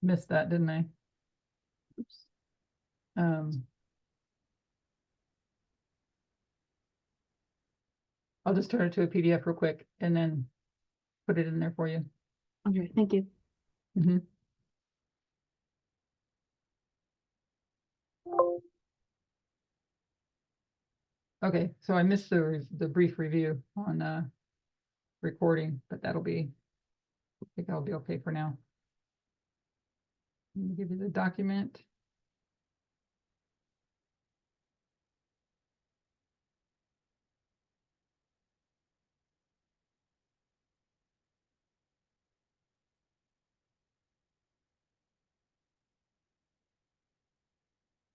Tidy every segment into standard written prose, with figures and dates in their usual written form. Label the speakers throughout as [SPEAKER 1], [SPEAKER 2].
[SPEAKER 1] missed that, didn't I?
[SPEAKER 2] Oops.
[SPEAKER 1] I'll just turn it to a PDF real quick and then put it in there for you.
[SPEAKER 2] Okay, thank you.
[SPEAKER 1] Mhm. Okay, so I missed the brief review on recording, but I think that'll be okay for now. Let me give you the document.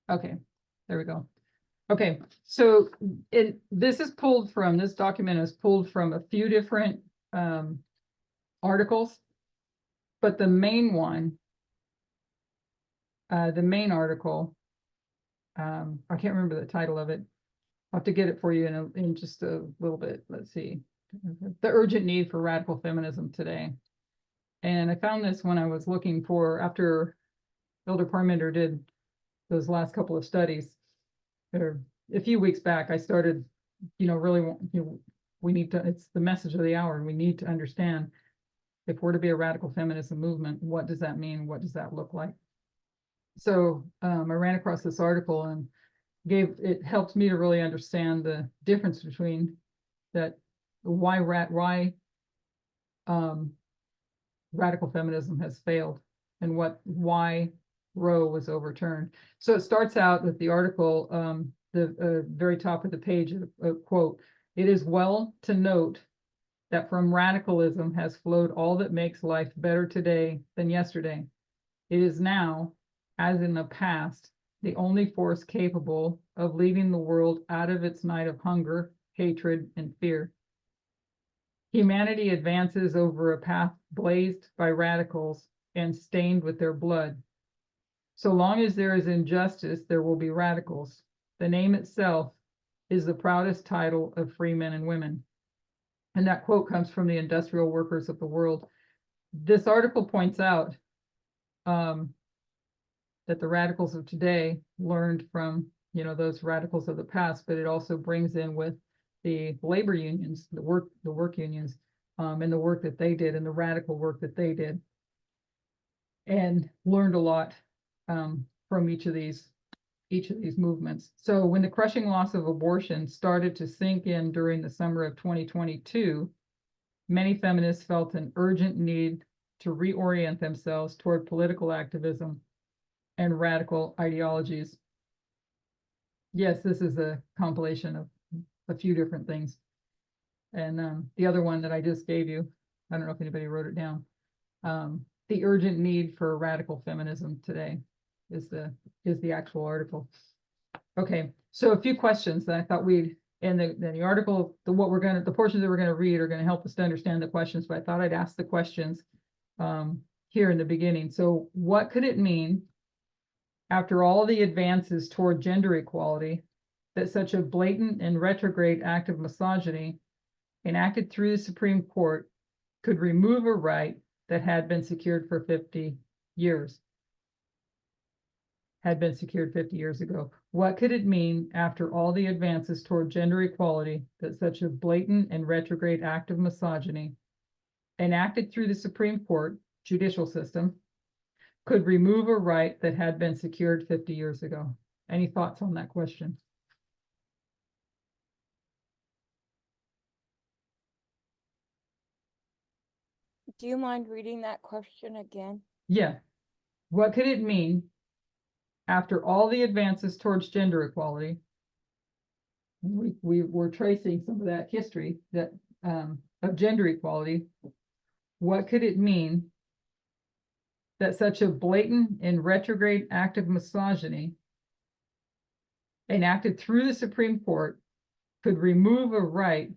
[SPEAKER 1] Okay, there we go. Okay, so this document is pulled from a few different articles, but the main article, I can't remember the title of it. I'll have to get it for you in just a little bit. Let's see. The urgent need for radical feminism today. And I found this when I was looking after Elder Parmenter did those last couple of studies, or a few weeks back, I started, really, it's the message of the hour, and we need to understand, if we're to be a radical feminism movement, what does that mean? What does that look like? So I ran across this article, and it helped me to really understand the difference between that, why radical feminism has failed, and why Roe was overturned. So it starts out with the article, the very top of the page, a quote: "It is well to note that from radicalism has flowed all that makes life better today than yesterday. It is now, as in the past, the only force capable of leading the world out of its night of hunger, hatred, and fear. Humanity advances over a path blazed by radicals and stained with their blood. So long as there is injustice, there will be radicals. The name itself is the proudest title of free men and women." And that quote comes from the Industrial Workers of the World. This article points out that the radicals of today learned from, those radicals of the past, but it also brings in with the labor unions, the work unions, and the work that they did, and the radical work that they did, and learned a lot from each of these movements. So when the crushing loss of abortion started to sink in during the summer of 2022, many feminists felt an urgent need to reorient themselves toward political activism and radical ideologies. Yes, this is a compilation of a few different things. And the other one that I just gave you, I don't know if anybody wrote it down. The urgent need for radical feminism today is the actual article. Okay, so a few questions that I thought and the article, the portions that we're going to read are going to help us to understand the questions, but I thought I'd ask the questions here in the beginning. So what could it mean, after all the advances toward gender equality, that such a blatant and retrograde act of misogyny enacted through the Supreme Court could remove a right that had been secured for 50 years? Had been secured 50 years ago. What could it mean, after all the advances toward gender equality, that such a blatant and retrograde act of misogyny, enacted through the Supreme Court judicial system, could remove a right that had been secured 50 years ago? Any thoughts on that question?
[SPEAKER 3] Do you mind reading that question again?
[SPEAKER 1] Yeah. What could it mean, after all the advances towards gender equality? We were tracing some of that history of gender equality. What could it mean that such a blatant and retrograde act of misogyny, enacted through the Supreme Court, could remove a right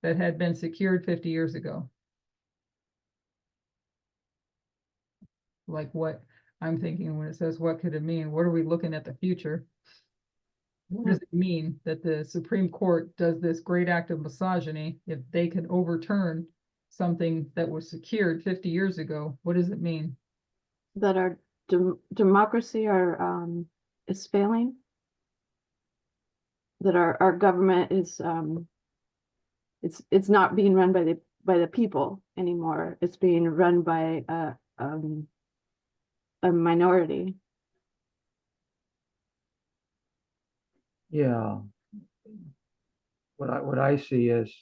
[SPEAKER 1] that had been secured 50 years ago? Like, what I'm thinking when it says, what could it mean? What are we looking at the future? What does it mean that the Supreme Court does this great act of misogyny if they can overturn something that was secured 50 years ago? What does it mean?
[SPEAKER 2] That our democracy is failing? That our government is it's not being run by the people anymore. It's being run by a minority.
[SPEAKER 4] Yeah. What I see is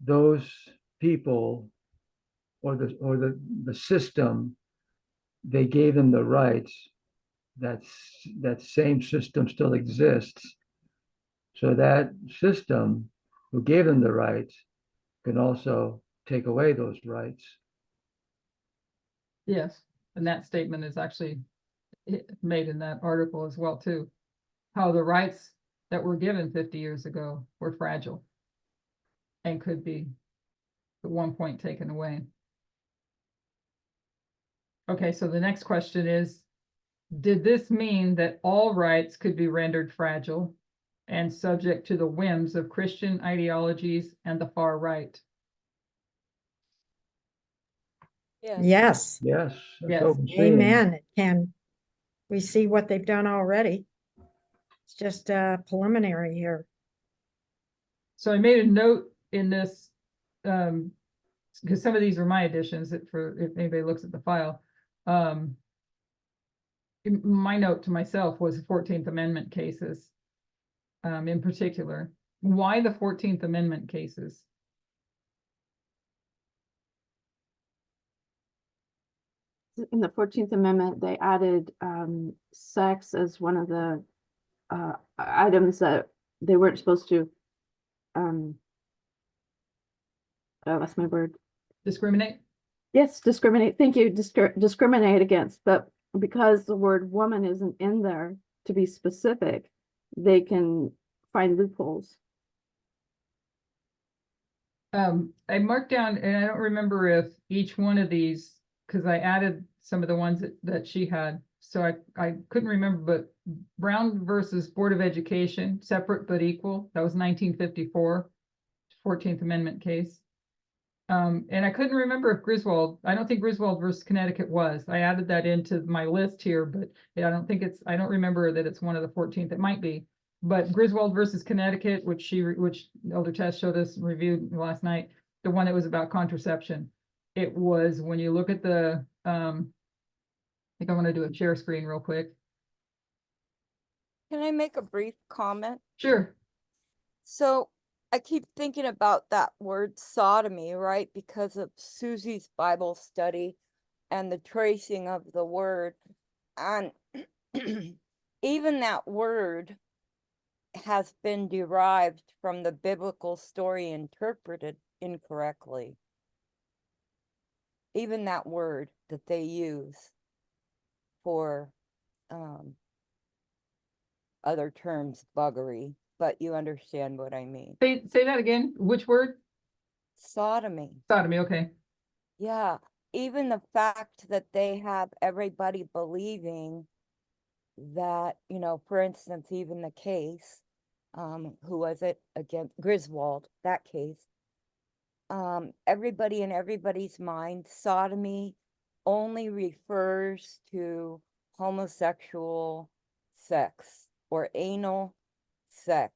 [SPEAKER 4] those people or the system, they gave them the rights. That same system still exists. So that system who gave them the rights can also take away those rights.
[SPEAKER 1] Yes, and that statement is actually made in that article as well too. How the rights that were given 50 years ago were fragile and could be at one point taken away. Okay, so the next question is, did this mean that all rights could be rendered fragile and subject to the whims of Christian ideologies and the far right?
[SPEAKER 3] Yes.
[SPEAKER 5] Yes,
[SPEAKER 4] Yes, that's
[SPEAKER 1] Yes.
[SPEAKER 4] what I'm saying.
[SPEAKER 5] amen. It can. We see what they've done already. It's just preliminary here.
[SPEAKER 1] So I made a note in this, because some of these are my additions that for if anybody looks at the file. My note to myself was the 14th Amendment cases, in particular. Why the 14th Amendment cases?
[SPEAKER 2] In the 14th Amendment, they added sex as one of the items that they weren't supposed to. Oh, that's my word.
[SPEAKER 1] Discriminate?
[SPEAKER 2] Yes, discriminate. Thank you. Discriminate against, but because the word woman isn't in there to be specific, they can find loopholes.
[SPEAKER 1] I marked down, and I don't remember if each one of these, because I added some of the ones that she had, so I couldn't remember, but Brown versus Board of Education, separate but equal, that was 1954, 14th Amendment case. And I couldn't remember if Griswold, I don't think Griswold versus Connecticut was. I added that into my list here, but yeah, I don't remember that it's one of the 14th. It might be. But Griswold versus Connecticut, which Elder Tess showed us and reviewed last night, the one that was about contraception. It was, when you look at the, I think I want to do a share screen real quick.
[SPEAKER 3] Can I make a brief comment?
[SPEAKER 1] Sure.
[SPEAKER 3] So I keep thinking about that word sodomy, right? Because of Susie's Bible study and the tracing of the word. And even that word has been derived from the biblical story interpreted incorrectly. Even that word that they use for other terms, buggery, but you understand what I mean.
[SPEAKER 1] Say that again. Which word?
[SPEAKER 3] Sodomy.
[SPEAKER 1] Sodomy, okay.
[SPEAKER 3] Yeah, even the fact that they have everybody believing that, for instance, even the case, who was it against Griswold, that case, everybody in everybody's mind, sodomy only refers to homosexual sex or anal sex.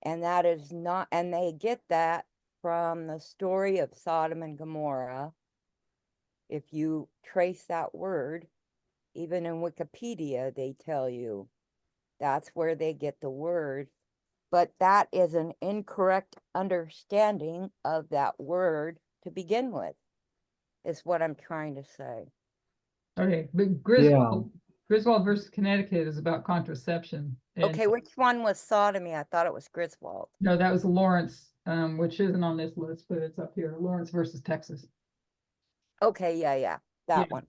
[SPEAKER 3] And that is not, and they get that from the story of Sodom and Gomorrah. If you trace that word, even in Wikipedia, they tell you that's where they get the word. But that is an incorrect understanding of that word to begin with, is what I'm trying to say.
[SPEAKER 1] Okay, but Griswold versus Connecticut is about contraception. And
[SPEAKER 3] Okay, which one was sodomy? I thought it was Griswold.
[SPEAKER 1] no, that was Lawrence, which isn't on this list, but it's up here. Lawrence versus Texas.
[SPEAKER 3] Okay, yeah, that
[SPEAKER 1] Yeah.
[SPEAKER 3] one.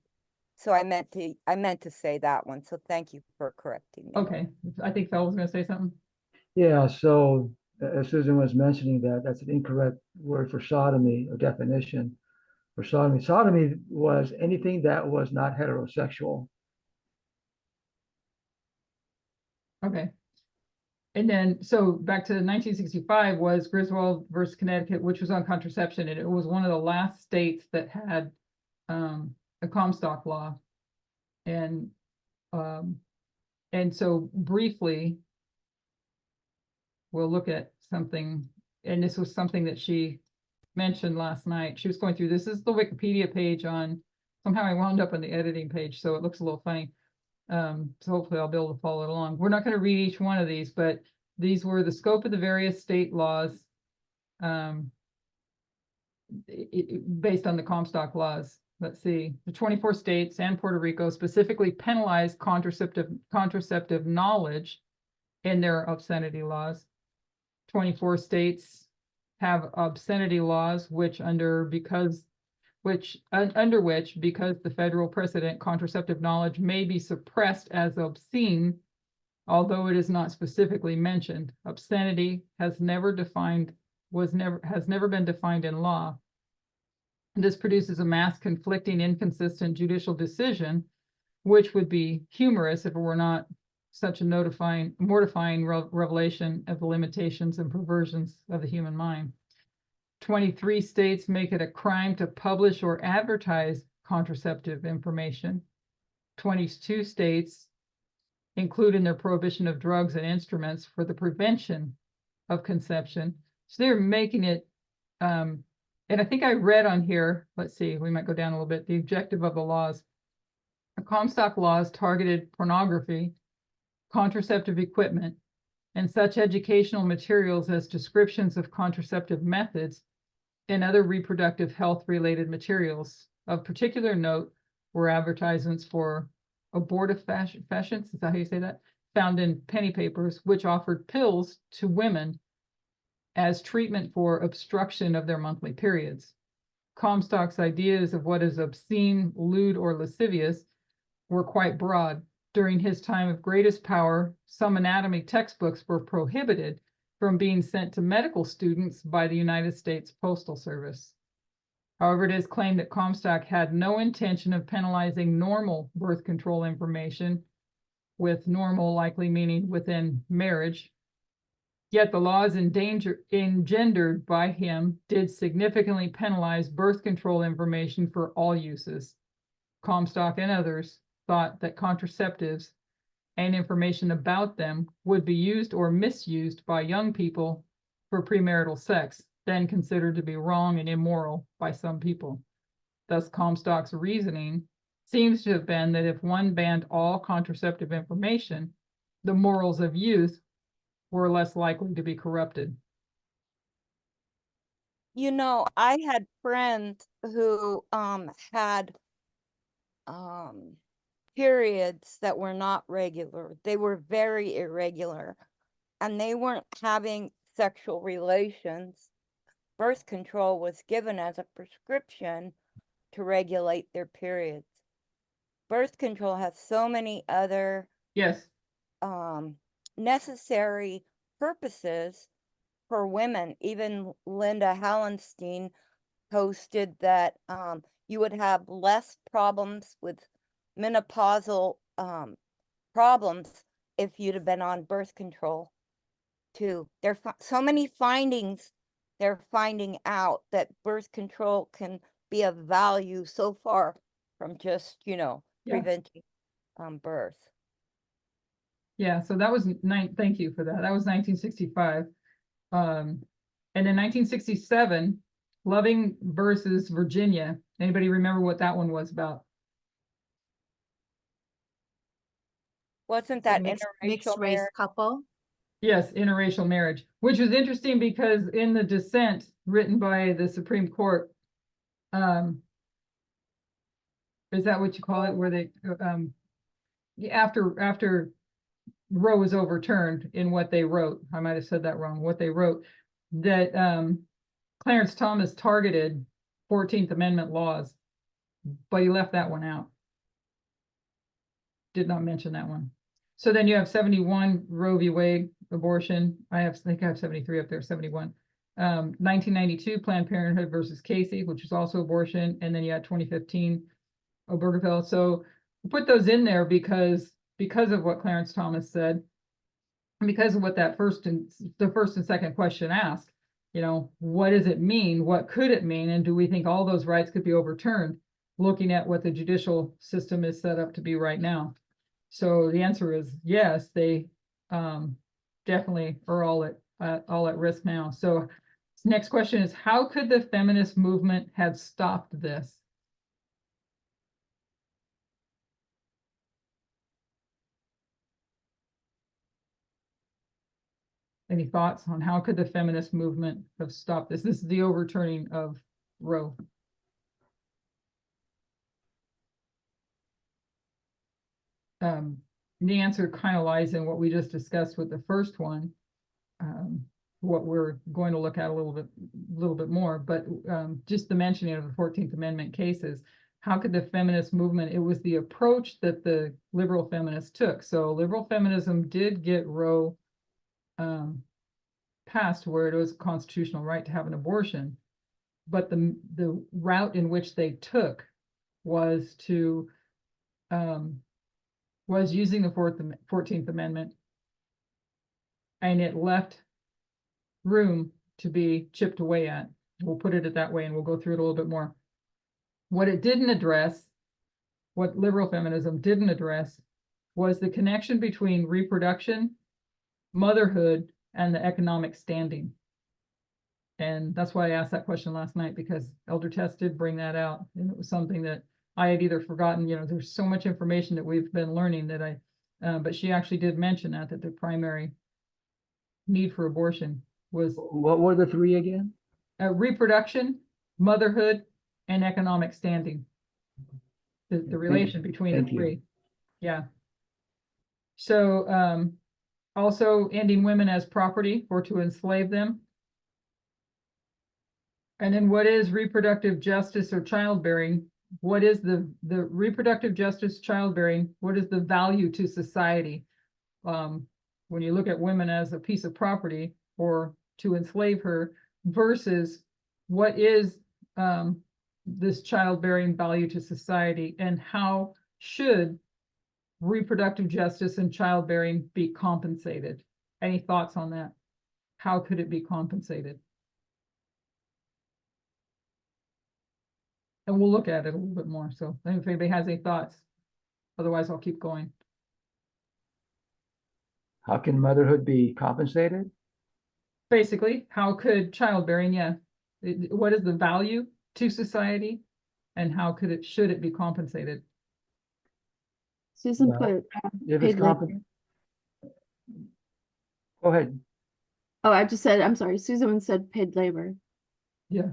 [SPEAKER 3] So I meant to say that one. So thank you for correcting me.
[SPEAKER 1] Okay, I think Phil was going to say something.
[SPEAKER 4] Yeah, so as Susan was mentioning, that's an incorrect word for sodomy or definition for sodomy. Sodomy was anything that was not heterosexual.
[SPEAKER 1] Okay. And then, so back to 1965 was Griswold versus Connecticut, which was on contraception, and it was one of the last states that had a Comstock law. And, um, and so briefly, we'll look at something, and this was something that she mentioned last night. She was going through, this is the Wikipedia page on, somehow I wound up on the editing page, so it looks a little funny. So hopefully I'll be able to follow it along. We're not going to read each one of these, but these were the scope of the various state laws, based on the Comstock laws. Let's see, the 24 states and Puerto Rico specifically penalize contraceptive knowledge in their obscenity laws. 24 states have obscenity laws, under which the federal precedent, contraceptive knowledge may be suppressed as obscene, although it is not specifically mentioned. Obscenity has never been defined in law. This produces a mass conflicting, inconsistent judicial decision, which would be humorous if it were not such a mortifying revelation of the limitations and perversions of the human mind. 23 states make it a crime to publish or advertise contraceptive information. 22 states include in their prohibition of drugs and instruments for the prevention of conception. So they're making it, and I think I read on here, let's see, we might go down a little bit, the objective of the laws. The Comstock laws targeted pornography, contraceptive equipment, and such educational materials as descriptions of contraceptive methods and other reproductive health-related materials. Of particular note were advertisements for abortive fashions, is that how you say that? Found in penny papers, which offered pills to women as treatment for obstruction of their monthly periods. Comstock's ideas of what is obscene, lewd, or lascivious were quite broad. During his time of greatest power, some anatomy textbooks were prohibited from being sent to medical students by the United States Postal Service. However, it is claimed that Comstock had no intention of penalizing normal birth control information, with normal likely meaning within marriage. Yet the laws engendered by him did significantly penalize birth control information for all uses. Comstock and others thought that contraceptives and information about them would be used or misused by young people for premarital sex, then considered to be wrong and immoral by some people. Thus, Comstock's reasoning seems to have been that if one banned all contraceptive information, the morals of youth were less likely to be corrupted.
[SPEAKER 3] You know, I had friends who had periods that were not regular. They were very irregular, and they weren't having sexual relations. Birth control was given as a prescription to regulate their periods. Birth control has so many other
[SPEAKER 1] Yes,
[SPEAKER 3] necessary purposes for women. Even Linda Hallenstein posted that you would have less problems with menopausal problems if you'd have been on birth control too. There are so many findings they're finding out that birth control can be of value so far from just,
[SPEAKER 1] Yeah.
[SPEAKER 3] preventing birth.
[SPEAKER 1] yeah, so that was thank you for that. That was 1965. And in 1967, Loving versus Virginia. Anybody remember what that one was about?
[SPEAKER 3] Wasn't that
[SPEAKER 6] Mixed
[SPEAKER 3] interracial
[SPEAKER 6] race
[SPEAKER 3] marriage?
[SPEAKER 6] couple.
[SPEAKER 1] Yes, interracial marriage, which was interesting because in the dissent written by the Supreme Court, is that what you call it, where they after Roe was overturned, in what they wrote, I might have said that wrong, what they wrote, that Clarence Thomas targeted 14th Amendment laws, but he left that one out. Did not mention that one. So then you have 71, Roe v. Wade, abortion. I think I have 73 up there, 71. 1992, Planned Parenthood versus Casey, which is also abortion. And then you had 2015, Obergefell. So put those in there because of what Clarence Thomas said, and because of what the first and second question asked. What does it mean? What could it mean? And do we think all those rights could be overturned? looking at what the judicial system is set up to be right now. So the answer is yes, they definitely are all at risk now. So next question is, how could the feminist movement have stopped this? Any thoughts on how could the feminist movement have stopped this? This is the overturning of Roe. The answer kind of lies in what we just discussed with the first one. What we're going to look at a little bit more, but just the mentioning of the 14th Amendment cases, how could the feminist movement, it was the approach that the liberal feminists took. So liberal feminism did get Roe passed, where it was a constitutional right to have an abortion, but the route in which they took was to was using the 14th Amendment, and it left room to be chipped away at. We'll put it that way, and we'll go through it a little bit more. What it didn't address, what liberal feminism didn't address, was the connection between reproduction, motherhood, and the economic standing. And that's why I asked that question last night, because Elder Tess did bring that out, and it was something that I had either forgotten. You know, there's so much information that we've been learning that but she actually did mention that the primary need for abortion was
[SPEAKER 4] What were the three again?
[SPEAKER 1] reproduction, motherhood, and economic standing. The relation between the
[SPEAKER 4] thank you.
[SPEAKER 1] three. Yeah. So also ending women as property or to enslave them. And then what is reproductive justice or childbearing? What is the reproductive justice, childbearing? What is the value to society? When you look at women as a piece of property or to enslave her, versus what is this childbearing value to society, and how should reproductive justice and childbearing be compensated? Any thoughts on that? How could it be compensated? And we'll look at it a little bit more. So if anybody has any thoughts, otherwise I'll keep going.
[SPEAKER 4] How can motherhood be compensated?
[SPEAKER 1] Basically, how could childbearing, what is the value to society, and how should it be compensated?
[SPEAKER 2] Susan
[SPEAKER 4] Well,
[SPEAKER 2] put
[SPEAKER 4] If it's
[SPEAKER 2] paid labor.
[SPEAKER 4] Go ahead.
[SPEAKER 2] Oh, I just said, I'm sorry, Susan said paid labor.
[SPEAKER 1] Yeah.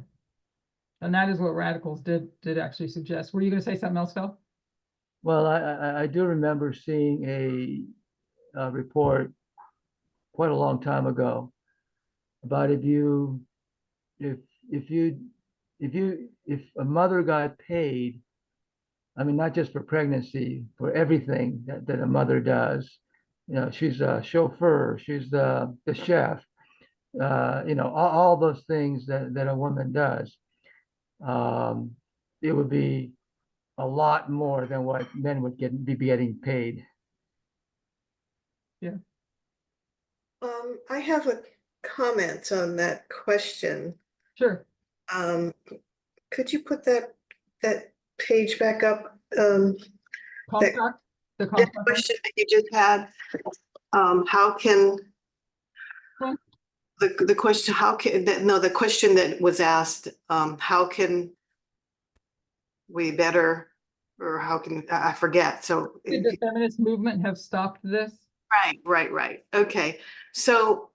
[SPEAKER 1] And that is what radicals did actually suggest. Were you going to say something else, Phil?
[SPEAKER 4] Well, I do remember seeing a report quite a long time ago about if a mother got paid, I mean, not just for pregnancy, for everything that a mother does. You know, she's a chauffeur, she's the chef, you know, all those things that a woman does. It would be a lot more than what men would be getting paid.
[SPEAKER 1] Yeah.
[SPEAKER 6] I have a comment on that question.
[SPEAKER 1] Sure.
[SPEAKER 6] Could you put that page back up?
[SPEAKER 1] Comstock? The
[SPEAKER 6] That
[SPEAKER 1] Comstock?
[SPEAKER 6] question that you just had, how can
[SPEAKER 1] Huh?
[SPEAKER 6] the question, how can that, no, the question that was asked, how can we better, or how can, I forget, so.
[SPEAKER 1] Did the feminist movement have stopped this?
[SPEAKER 6] Right. Okay, so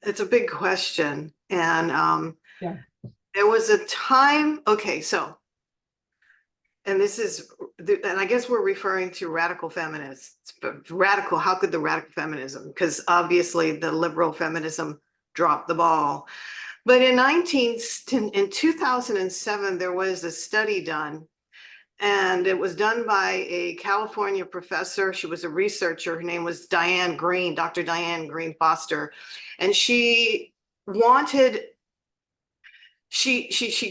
[SPEAKER 6] it's a big question, and
[SPEAKER 1] Yeah.
[SPEAKER 6] there was a time, okay, so, and this is, and I guess we're referring to radical feminists, but radical, how could the radical feminism? Because obviously the liberal feminism dropped the ball. But in 2007, there was a study done, and it was done by a California professor. She was a researcher. Her name was Diane Green, Dr. Diane Green Foster. And she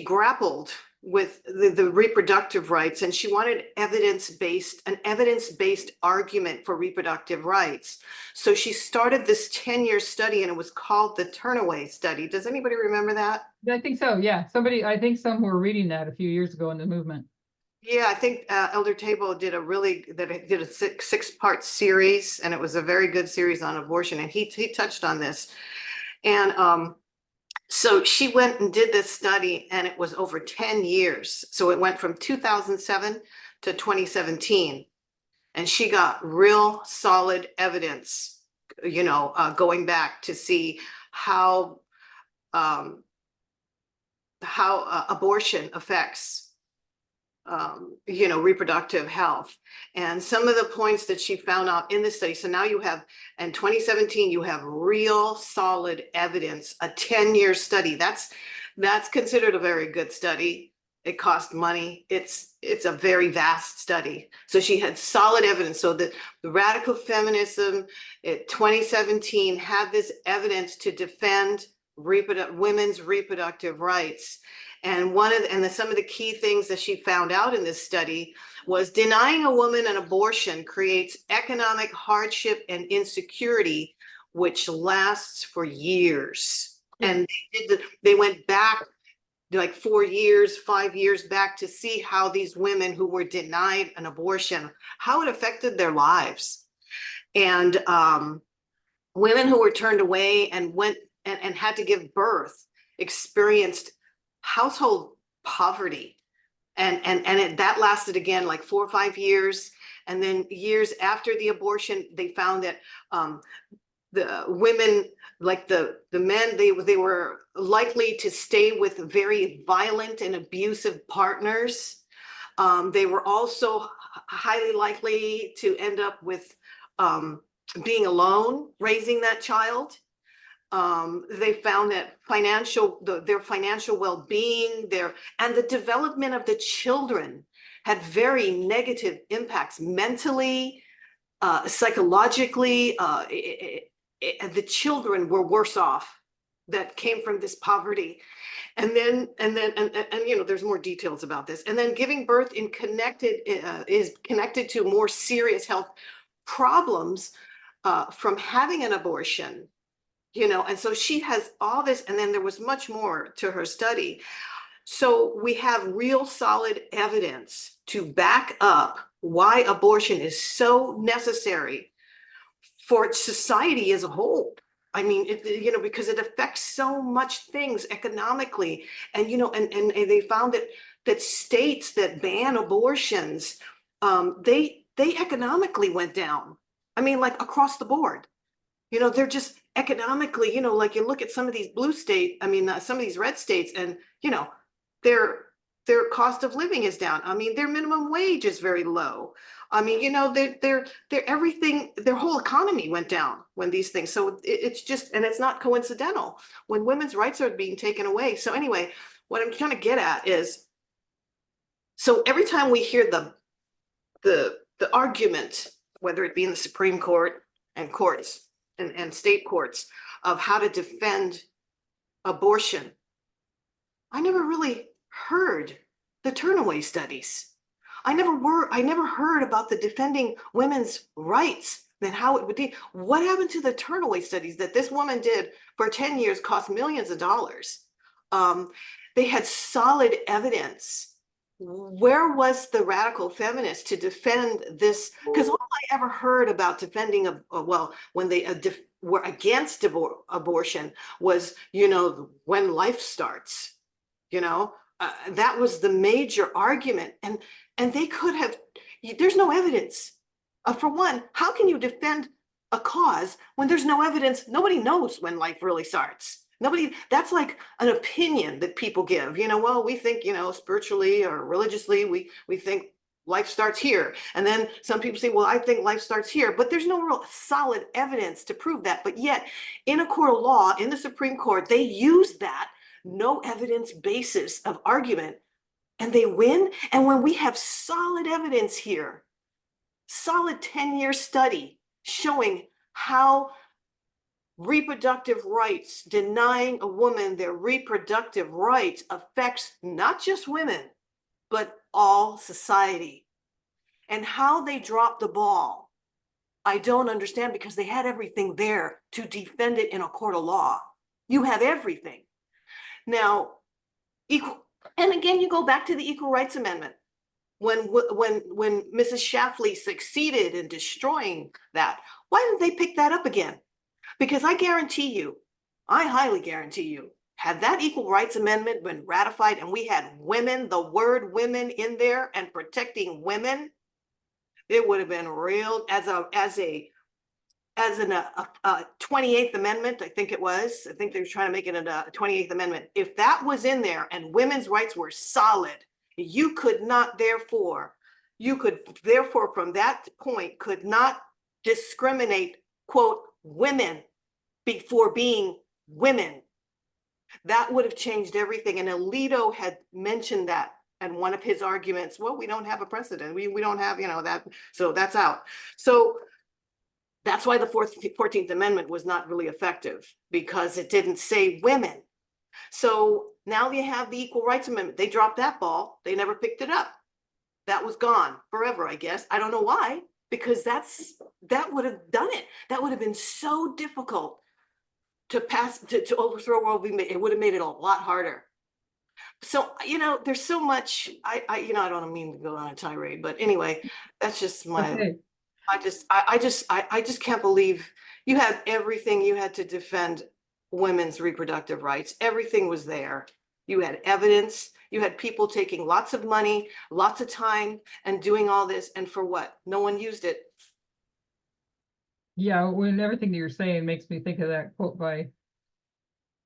[SPEAKER 6] grappled with the reproductive rights, and she wanted an evidence-based argument for reproductive rights. So she started this 10-year study, and it was called the Turnaway Study. Does anybody remember that?
[SPEAKER 1] I think so, yeah. I think some were reading that a few years ago in the movement.
[SPEAKER 6] Yeah, I think Elder Table did a six-part series, and it was a very good series on abortion, and he touched on this. And so she went and did this study, and it was over 10 years. So it went from 2007 to 2017. And she got real solid evidence, going back to see how abortion affects reproductive health. And some of the points that she found out in this study. So now you have, in 2017, you have real solid evidence, a 10-year study. That's considered a very good study. It cost money. It's a very vast study. So she had solid evidence. So the radical feminism in 2017 had this evidence to defend women's reproductive rights. And some of the key things that she found out in this study was denying a woman an abortion creates economic hardship and insecurity, which lasts for years. And they went back like 4 years, 5 years back to see how these women who were denied an abortion, how it affected their lives. And women who were turned away and went and had to give birth experienced household poverty, and that lasted again like 4 or 5 years. And then years after the abortion, they found that the women, like the men, they were likely to stay with very violent and abusive partners. They were also highly likely to end up with being alone raising that child. They found that their financial well-being, and the development of the children had very negative impacts mentally, psychologically. The children were worse off that came from this poverty. And there's more details about this. And then giving birth is connected to more serious health problems from having an abortion. And so she has all this, and then there was much more to her study. So we have real solid evidence to back up why abortion is so necessary for society as a whole. I mean, because it affects so much things economically, and they found that states that ban abortions, they economically went down. I mean, like across the board. They're just economically, like you look at some of these some of these red states, and, their cost of living is down. I mean, their minimum wage is very low. I mean, their everything, their whole economy went down when these things. So it's just, and it's not coincidental when women's rights are being taken away. So anyway, what I'm trying to get at is, so every time we hear the argument, whether it be in the Supreme Court and courts, and state courts, of how to defend abortion, I never really heard the Turnaway studies. I never heard about the defending women's rights, and how it would be. What happened to the Turnaway studies that this woman did for 10 years, cost millions of dollars? They had solid evidence. Where was the radical feminist to defend this? Because all I ever heard about defending when they were against abortion was, when life starts. That was the major argument, and they could have. There's no evidence. For one, how can you defend a cause when there's no evidence? Nobody knows when life really starts. That's like an opinion that people give, well, we think, spiritually or religiously, we think life starts here. And then some people say, well, I think life starts here, but there's no real solid evidence to prove that. But yet in a court of law, in the Supreme Court, they use that no evidence basis of argument, and they win. And when we have solid evidence here, solid 10-year study showing how reproductive rights, denying a woman their reproductive rights, affects not just women, but all society. And how they dropped the ball, I don't understand, because they had everything there to defend it in a court of law. You have everything. Now, equal, and again, you go back to the Equal Rights Amendment. When Mrs. Shafley succeeded in destroying that, why didn't they pick that up again? Because I guarantee you, I highly guarantee you, had that Equal Rights Amendment been ratified and we had women, the word women in there and protecting women, it would have been real as a 28th Amendment, I think it was. I think they were trying to make it a 28th Amendment. If that was in there and women's rights were solid, you could therefore from that point could not discriminate, quote, women before being women. That would have changed everything. And Alito had mentioned that. And one of his arguments, well, we don't have a precedent. We don't have, that, so that's out. So that's why the 14th Amendment was not really effective, because it didn't say women. So now you have the Equal Rights Amendment. They dropped that ball. They never picked it up. That was gone forever, I guess. I don't know why, because that would have done it. That would have been so difficult to pass, to overthrow Roe v. Wade. It would have made it a lot harder. So, there's so much, I don't mean to go on a tirade, but anyway, that's just my,
[SPEAKER 1] Okay.
[SPEAKER 6] I just can't believe you had everything. You had to defend women's reproductive rights. Everything was there. You had evidence. You had people taking lots of money, lots of time, and doing all this. And for what? No one used it.
[SPEAKER 1] Yeah, when everything that you're saying makes me think of that quote by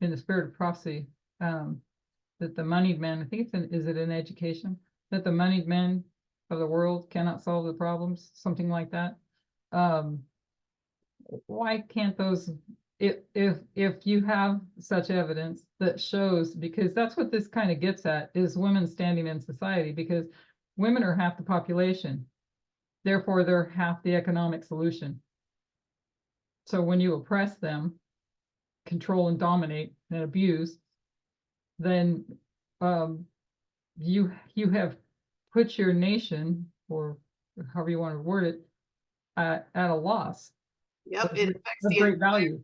[SPEAKER 1] In the Spirit of Prophecy, that the moneyed men, I think is it in education, that the moneyed men of the world cannot solve the problems, something like that. Why can't those, if you have such evidence that shows, because that's what this kind of gets at, is women standing in society, because women are half the population, therefore they're half the economic solution. So when you oppress them, control and dominate and abuse, then you have put your nation, or however you want to word it, at a loss.
[SPEAKER 6] Yep, it affects
[SPEAKER 1] Of great value.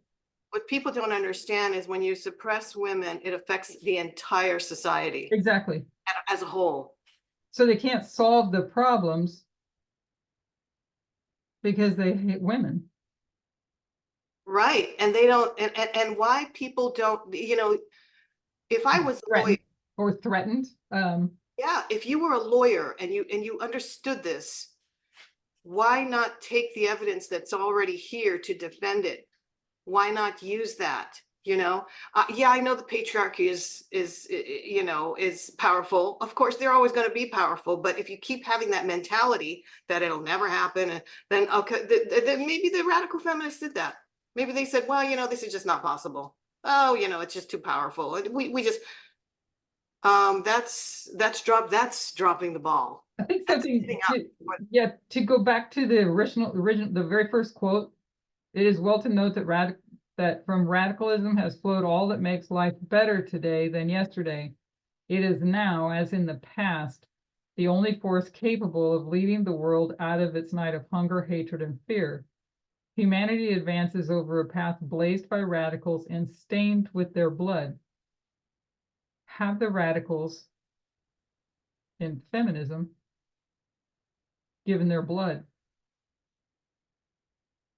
[SPEAKER 6] What people don't understand is when you suppress women, it affects the entire society
[SPEAKER 1] Exactly.
[SPEAKER 6] as a whole.
[SPEAKER 1] So they can't solve the problems because they hate women.
[SPEAKER 6] Right. And they don't, and why people don't, if I was a lawyer,
[SPEAKER 1] Threatened.
[SPEAKER 6] yeah, if you were a lawyer and you understood this, why not take the evidence that's already here to defend it? Why not use that? Yeah, I know the patriarchy is powerful. Of course, they're always going to be powerful. But if you keep having that mentality that it'll never happen, then okay, then maybe the radical feminists did that. Maybe they said, well, this is just not possible. Oh, it's just too powerful. We just that's dropping the ball.
[SPEAKER 1] I think
[SPEAKER 6] That's
[SPEAKER 1] something
[SPEAKER 6] giving up.
[SPEAKER 1] to go back to the original, the very first quote. It is well to note that from radicalism has flowed all that makes life better today than yesterday. It is now, as in the past, the only force capable of leading the world out of its night of hunger, hatred, and fear. Humanity advances over a path blazed by radicals and stained with their blood. Have the radicals in feminism given their blood?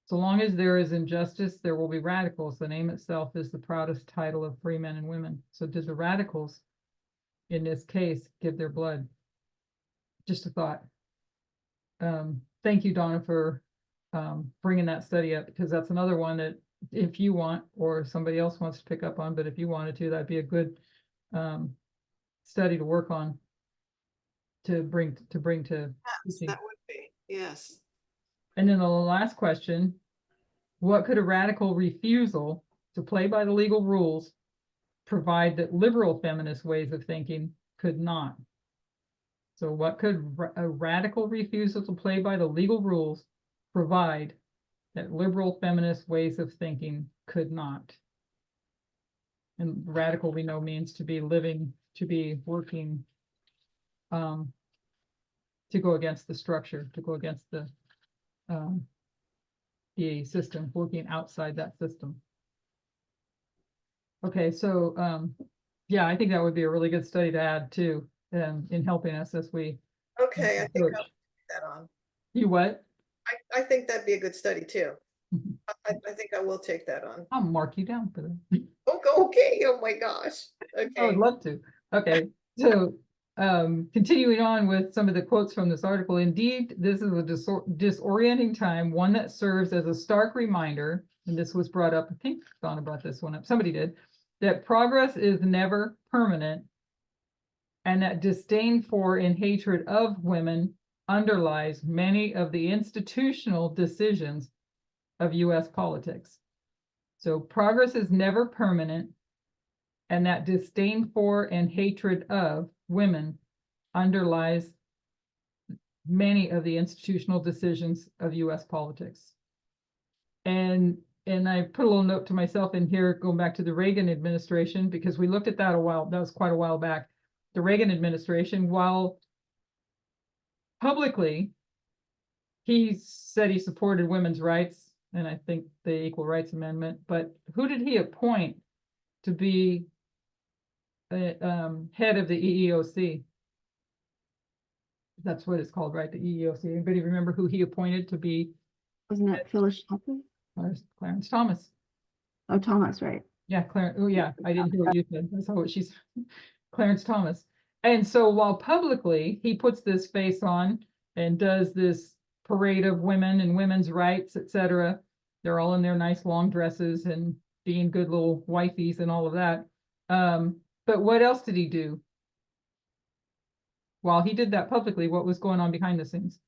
[SPEAKER 1] So long as there is injustice, there will be radicals. The name itself is the proudest title of free men and women. So did the radicals, in this case, give their blood? Just a thought. Thank you, Donna, for bringing that study up, because that's another one that if you want, or somebody else wants to pick up on, but if you wanted to, that'd be a good study to work on, to bring to
[SPEAKER 6] Yes, that would be, yes.
[SPEAKER 1] And then the last question, what could a radical refusal to play by the legal rules provide that liberal feminist ways of thinking could not? So what could a radical refusal to play by the legal rules provide that liberal feminist ways of thinking could not? And radical, we know, means to be living, to be working to go against the structure, to go against the system, working outside that system. Okay, so yeah, I think that would be a really good study to add too, in helping us as we
[SPEAKER 6] Okay, I think
[SPEAKER 1] approach.
[SPEAKER 6] I'll take that on.
[SPEAKER 1] You what?
[SPEAKER 6] I think that'd be a good study too. I think I will take that on.
[SPEAKER 1] I'll mark you down for that.
[SPEAKER 6] Okay, oh my gosh.
[SPEAKER 1] I would
[SPEAKER 6] Okay,
[SPEAKER 1] love to. Okay, so continuing on with some of the quotes from this article, indeed, this is a disorienting time, one that serves as a stark reminder, and this was brought up, I think Donna brought this one up, somebody did, that progress is never permanent, and that disdain for and hatred of women underlies many of the institutional decisions of US politics. So progress is never permanent, and that disdain for and hatred of women underlies many of the institutional decisions of US politics. And I put a little note to myself in here, going back to the Reagan administration, because we looked at that that was quite a while back. The Reagan administration, while publicly he said he supported women's rights, and I think the Equal Rights Amendment, but who did he appoint to be head of the EEOC? That's what it's called, right? The EEOC. Anybody remember who he appointed to be?
[SPEAKER 2] Wasn't it Phyllis Schlafly?
[SPEAKER 1] Clarence Thomas.
[SPEAKER 2] Oh, Thomas, right.
[SPEAKER 1] Yeah, Clarence. Oh, yeah. I didn't hear what you said. That's what she's Clarence Thomas. And so while publicly he puts this face on and does this parade of women and women's rights, etc., they're all in their nice long dresses and being good little wifeys and all of that. But what else did he do? While he did that publicly, what was going on behind the scenes?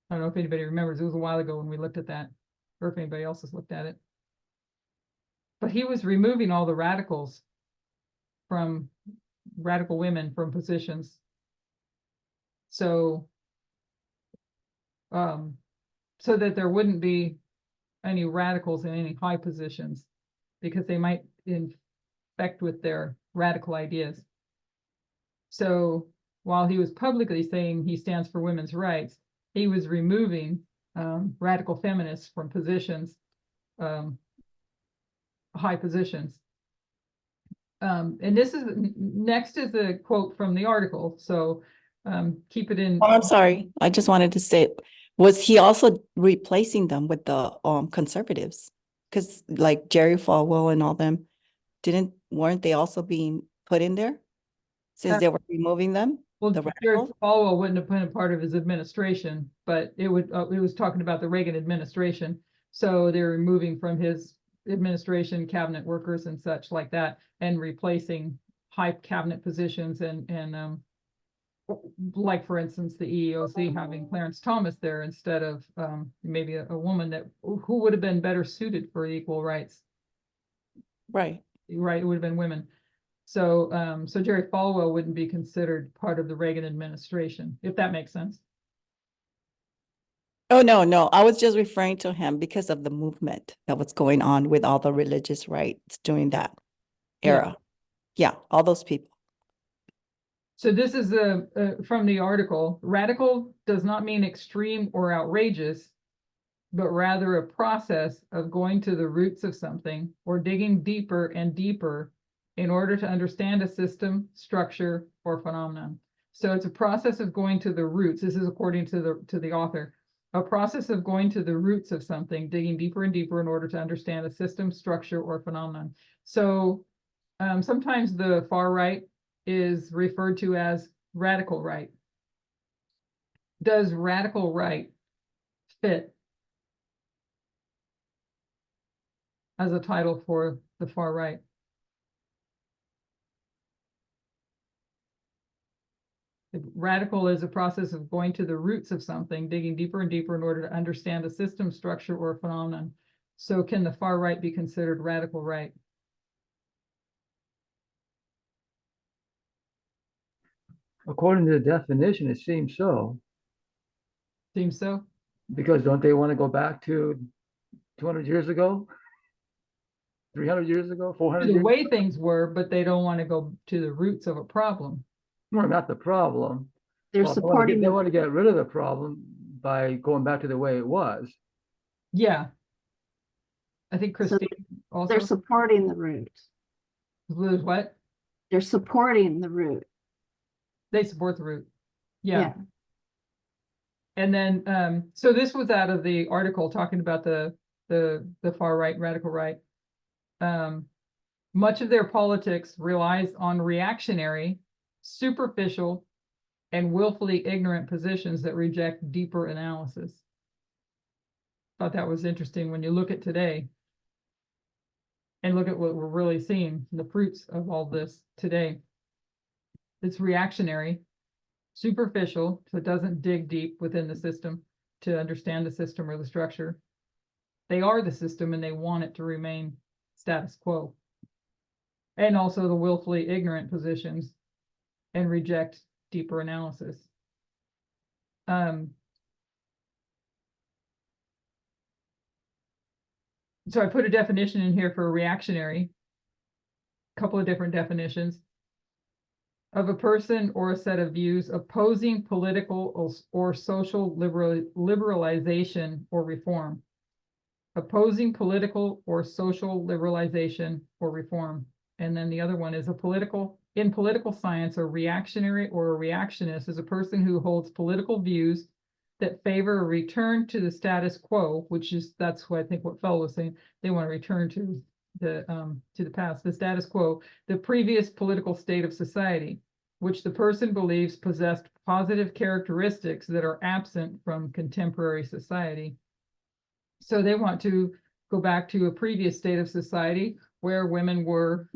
[SPEAKER 1] I don't know if anybody remembers. It was a while ago when we looked at that, or if anybody else has looked at it. But he was removing all the radical women from positions. So, so that there wouldn't be any radicals in any high positions, because they might infect with their radical ideas. So while he was publicly saying he stands for women's rights, he was removing radical feminists from positions, high positions. And this is next is a quote from the article. So keep it in.
[SPEAKER 7] Oh, I'm sorry. I just wanted to say, was he also replacing them with the conservatives? Because like Jerry Falwell and all them, weren't they also being put in there? Since they were removing them?
[SPEAKER 1] Well,
[SPEAKER 7] the
[SPEAKER 1] Jared
[SPEAKER 7] radical?
[SPEAKER 1] Falwell wouldn't have been a part of his administration, but it was talking about the Reagan administration. So they're removing from his administration cabinet workers and such like that, and replacing high cabinet positions and like, for instance, the EEOC having Clarence Thomas there instead of maybe a woman who would have been better suited for equal rights.
[SPEAKER 7] Right.
[SPEAKER 1] Right, it would have been women. So so Jerry Falwell wouldn't be considered part of the Reagan administration, if that makes sense.
[SPEAKER 7] Oh, no. I was just referring to him because of the movement that was going on with all the religious rights during that era. Yeah, all those people.
[SPEAKER 1] So this is from the article. Radical does not mean extreme or outrageous, but rather a process of going to the roots of something or digging deeper and deeper in order to understand a system, structure, or phenomenon. So it's a process of going to the roots. This is according to the author. A process of going to the roots of something, digging deeper and deeper in order to understand a system, structure, or phenomenon. So sometimes the far right is referred to as radical right. Does radical right fit as a title for the far right? Radical is a process of going to the roots of something, digging deeper and deeper in order to understand a system, structure, or a phenomenon. So can the far right be considered radical right?
[SPEAKER 4] According to the definition, it seems so,
[SPEAKER 1] Seems so.
[SPEAKER 4] because don't they want to go back to 200 years ago? 300 years ago, 400
[SPEAKER 1] the
[SPEAKER 4] years?
[SPEAKER 1] way things were, but they don't want to go to the roots of a problem.
[SPEAKER 4] Well, not the problem.
[SPEAKER 2] They're
[SPEAKER 4] Well,
[SPEAKER 2] supporting
[SPEAKER 4] they
[SPEAKER 2] the,
[SPEAKER 4] want to get rid of the problem by going back to the way it was.
[SPEAKER 1] Yeah. I think
[SPEAKER 2] So
[SPEAKER 1] Christine also,
[SPEAKER 2] they're supporting the root.
[SPEAKER 1] was what?
[SPEAKER 2] They're supporting the root.
[SPEAKER 1] They support the root. Yeah.
[SPEAKER 2] Yeah.
[SPEAKER 1] And then, so this was out of the article talking about the far right, radical right. Much of their politics relies on reactionary, superficial, and willfully ignorant positions that reject deeper analysis. Thought that was interesting when you look at today and look at what we're really seeing, the fruits of all this today. It's reactionary, superficial, so it doesn't dig deep within the system to understand the system or the structure. They are the system and they want it to remain status quo. And also the willfully ignorant positions and reject deeper analysis. So I put a definition in here for reactionary, a couple of different definitions. Of a person or a set of views opposing political or social liberalization or reform. Opposing political or social liberalization or reform. And then the other one is in political science, a reactionary or a reactionist is a person who holds political views that favor a return to the status quo, that's what I think what Fell was saying. They want to return to the past, the status quo, the previous political state of society, which the person believes possessed positive characteristics that are absent from contemporary society. So they want to go back to a previous state of society where women were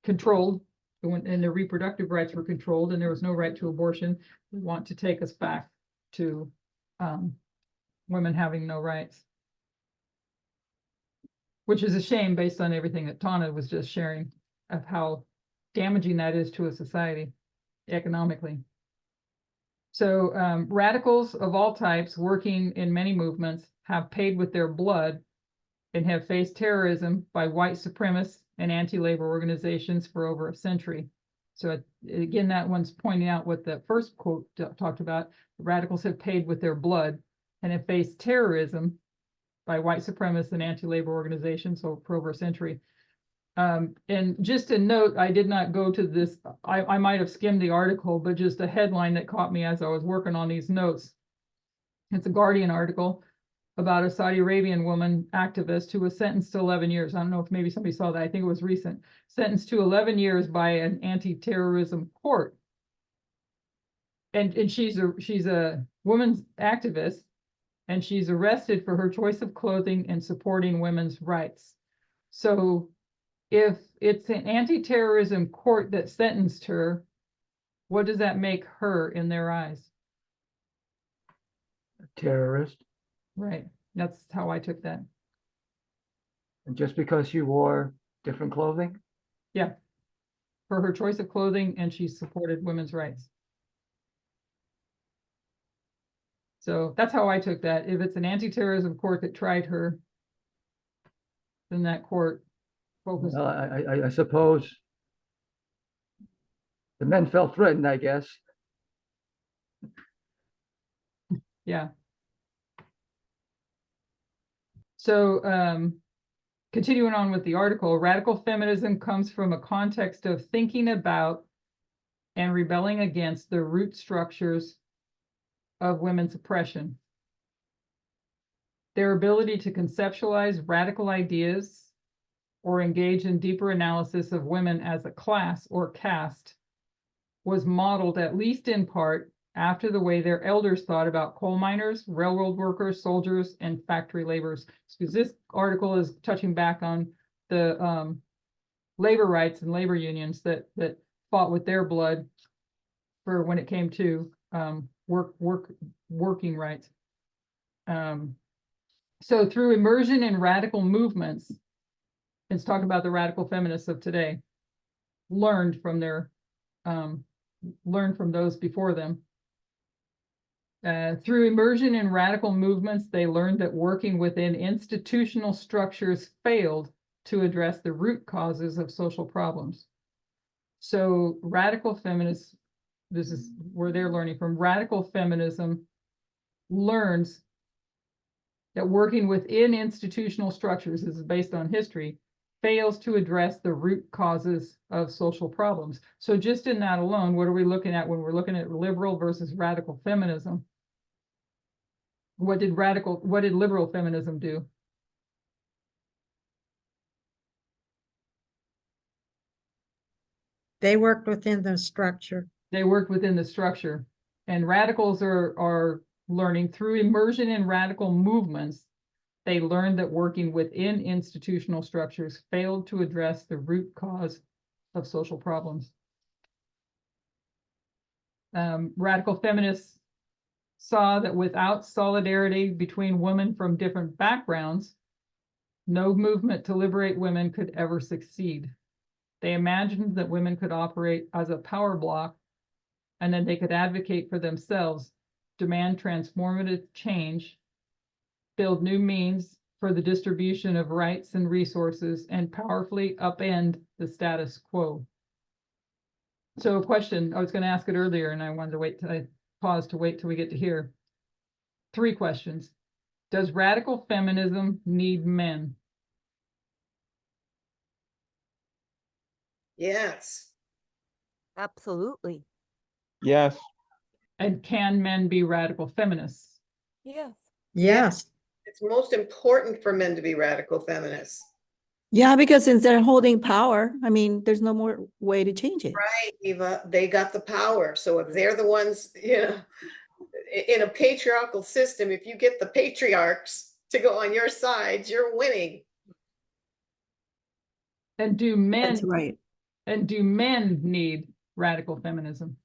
[SPEAKER 1] controlled and their reproductive rights were controlled and there was no right to abortion. They want to take us back to women having no rights. Which is a shame based on everything that Tana was just sharing of how damaging that is to a society economically. So radicals of all types working in many movements have paid with their blood and have faced terrorism by white supremacists and anti-labor organizations for over a century. So again, that one's pointing out what the first quote talked about. Radicals have paid with their blood and have faced terrorism by white supremacists and anti-labor organizations for over a century. And just a note, I did not go to this, I might have skimmed the article, but just a headline that caught me as I was working on these notes. It's a Guardian article about a Saudi Arabian woman activist who was sentenced to 11 years. I don't know if maybe somebody saw that. I think it was recent. Sentenced to 11 years by an anti-terrorism court. And she's a women's activist, and she's arrested for her choice of clothing and supporting women's rights. So if it's an anti-terrorism court that sentenced her, what does that make her in their eyes?
[SPEAKER 4] Terrorist.
[SPEAKER 1] Right. That's how I took that.
[SPEAKER 4] And just because she wore different clothing?
[SPEAKER 1] Yeah. For her choice of clothing, and she supported women's rights. So that's how I took that. If it's an anti-terrorism court that tried her, then that court focused.
[SPEAKER 4] Well, I suppose the men felt threatened, I guess.
[SPEAKER 1] Yeah. So continuing on with the article, radical feminism comes from a context of thinking about and rebelling against the root structures of women's oppression. Their ability to conceptualize radical ideas or engage in deeper analysis of women as a class or caste was modeled, at least in part, after the way their elders thought about coal miners, railroad workers, soldiers, and factory laborers. Because this article is touching back on the labor rights and labor unions that fought with their blood for when it came to working rights. So through immersion in radical movements, let's talk about the radical feminists of today, learned from those before them. Through immersion in radical movements, they learned that working within institutional structures failed to address the root causes of social problems. So radical feminists, this is where they're learning from, radical feminism learns that working within institutional structures, this is based on history, fails to address the root causes of social problems. So just in that alone, what are we looking at when we're looking at liberal versus radical feminism? What did liberal feminism do?
[SPEAKER 5] They worked within the structure.
[SPEAKER 1] They worked within the structure. And radicals are learning through immersion in radical movements. They learned that working within institutional structures failed to address the root cause of social problems. Radical feminists saw that without solidarity between women from different backgrounds, no movement to liberate women could ever succeed. They imagined that women could operate as a power block, and then they could advocate for themselves, demand transformative change, build new means for the distribution of rights and resources, and powerfully upend the status quo. So a question, I was going to ask it earlier, and I wanted to wait till I pause to wait till we get to here. 3 questions. Does radical feminism need men?
[SPEAKER 6] Yes.
[SPEAKER 3] Absolutely.
[SPEAKER 8] Yes.
[SPEAKER 1] And can men be radical feminists?
[SPEAKER 3] Yes.
[SPEAKER 5] Yes,
[SPEAKER 6] It's most important for men to be radical feminists.
[SPEAKER 7] Yeah, because since they're holding power, I mean, there's no more way to change it.
[SPEAKER 6] Right, Eva, they got the power. So if they're the ones, in a patriarchal system, if you get the patriarchs to go on your side, you're winning.
[SPEAKER 1] And do men
[SPEAKER 7] That's right.
[SPEAKER 1] and do men need radical feminism?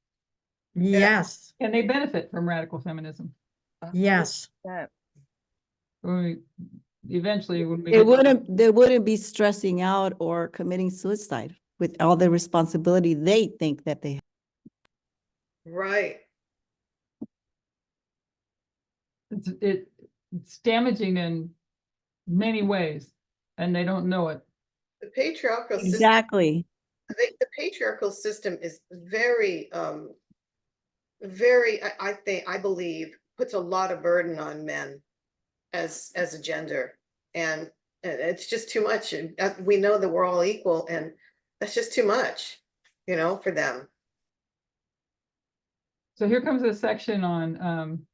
[SPEAKER 5] yes,
[SPEAKER 1] Can they benefit from radical feminism?
[SPEAKER 5] yes.
[SPEAKER 3] 100%.
[SPEAKER 1] Eventually, when we
[SPEAKER 7] They
[SPEAKER 1] get
[SPEAKER 7] they wouldn't be stressing out or committing suicide with all the responsibility they think that they have.
[SPEAKER 6] Right.
[SPEAKER 1] it's damaging in many ways, and they don't know it.
[SPEAKER 6] The patriarchal system,
[SPEAKER 7] Exactly.
[SPEAKER 6] the patriarchal system is very, very, I believe, puts a lot of burden on men as a gender. And it's just too much. And we know that we're all equal, and that's just too much, for them.
[SPEAKER 1] So here comes a section on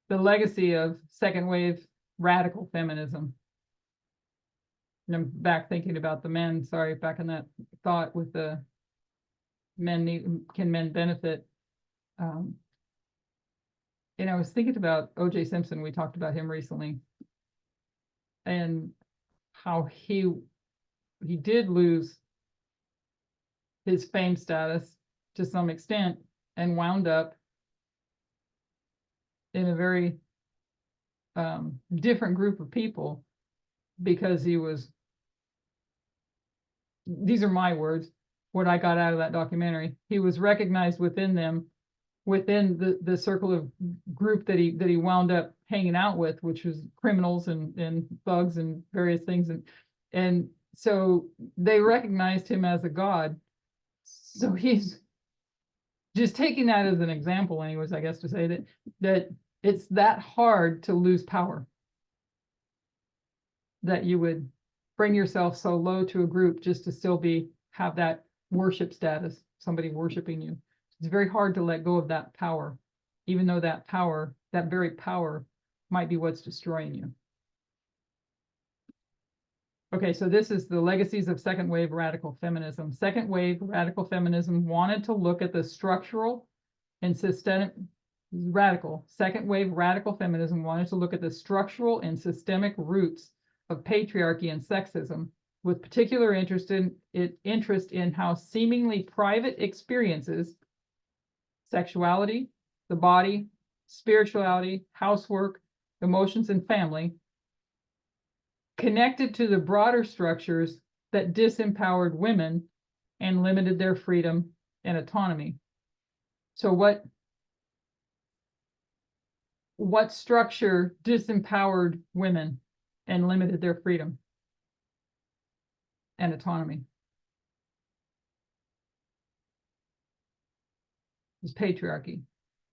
[SPEAKER 1] the legacy of second wave radical feminism. And I'm back thinking about the men, sorry, back in that thought with the can men benefit? And I was thinking about O.J. Simpson, we talked about him recently, and how he did lose his fame status to some extent and wound up in a very different group of people, because he was, these are my words, what I got out of that documentary, he was recognized within them, within the circle of group that he wound up hanging out with, which was criminals and thugs and various things, and so they recognized him as a god. So he's just taking that as an example, anyways, I guess, to say that it's that hard to lose power, that you would bring yourself so low to a group just to still have that worship status, somebody worshiping you. It's very hard to let go of that power, even though that very power might be what's destroying you. Okay, so this is the legacies of second wave radical feminism. Second wave radical feminism wanted to look at the structural and systemic second wave radical feminism wanted to look at the structural and systemic roots of patriarchy and sexism, with particular interest in how seemingly private experiences, sexuality, the body, spirituality, housework, emotions, and family, connected to the broader structures that disempowered women and limited their freedom and autonomy. So what what structure disempowered women and limited their freedom and autonomy? It's patriarchy.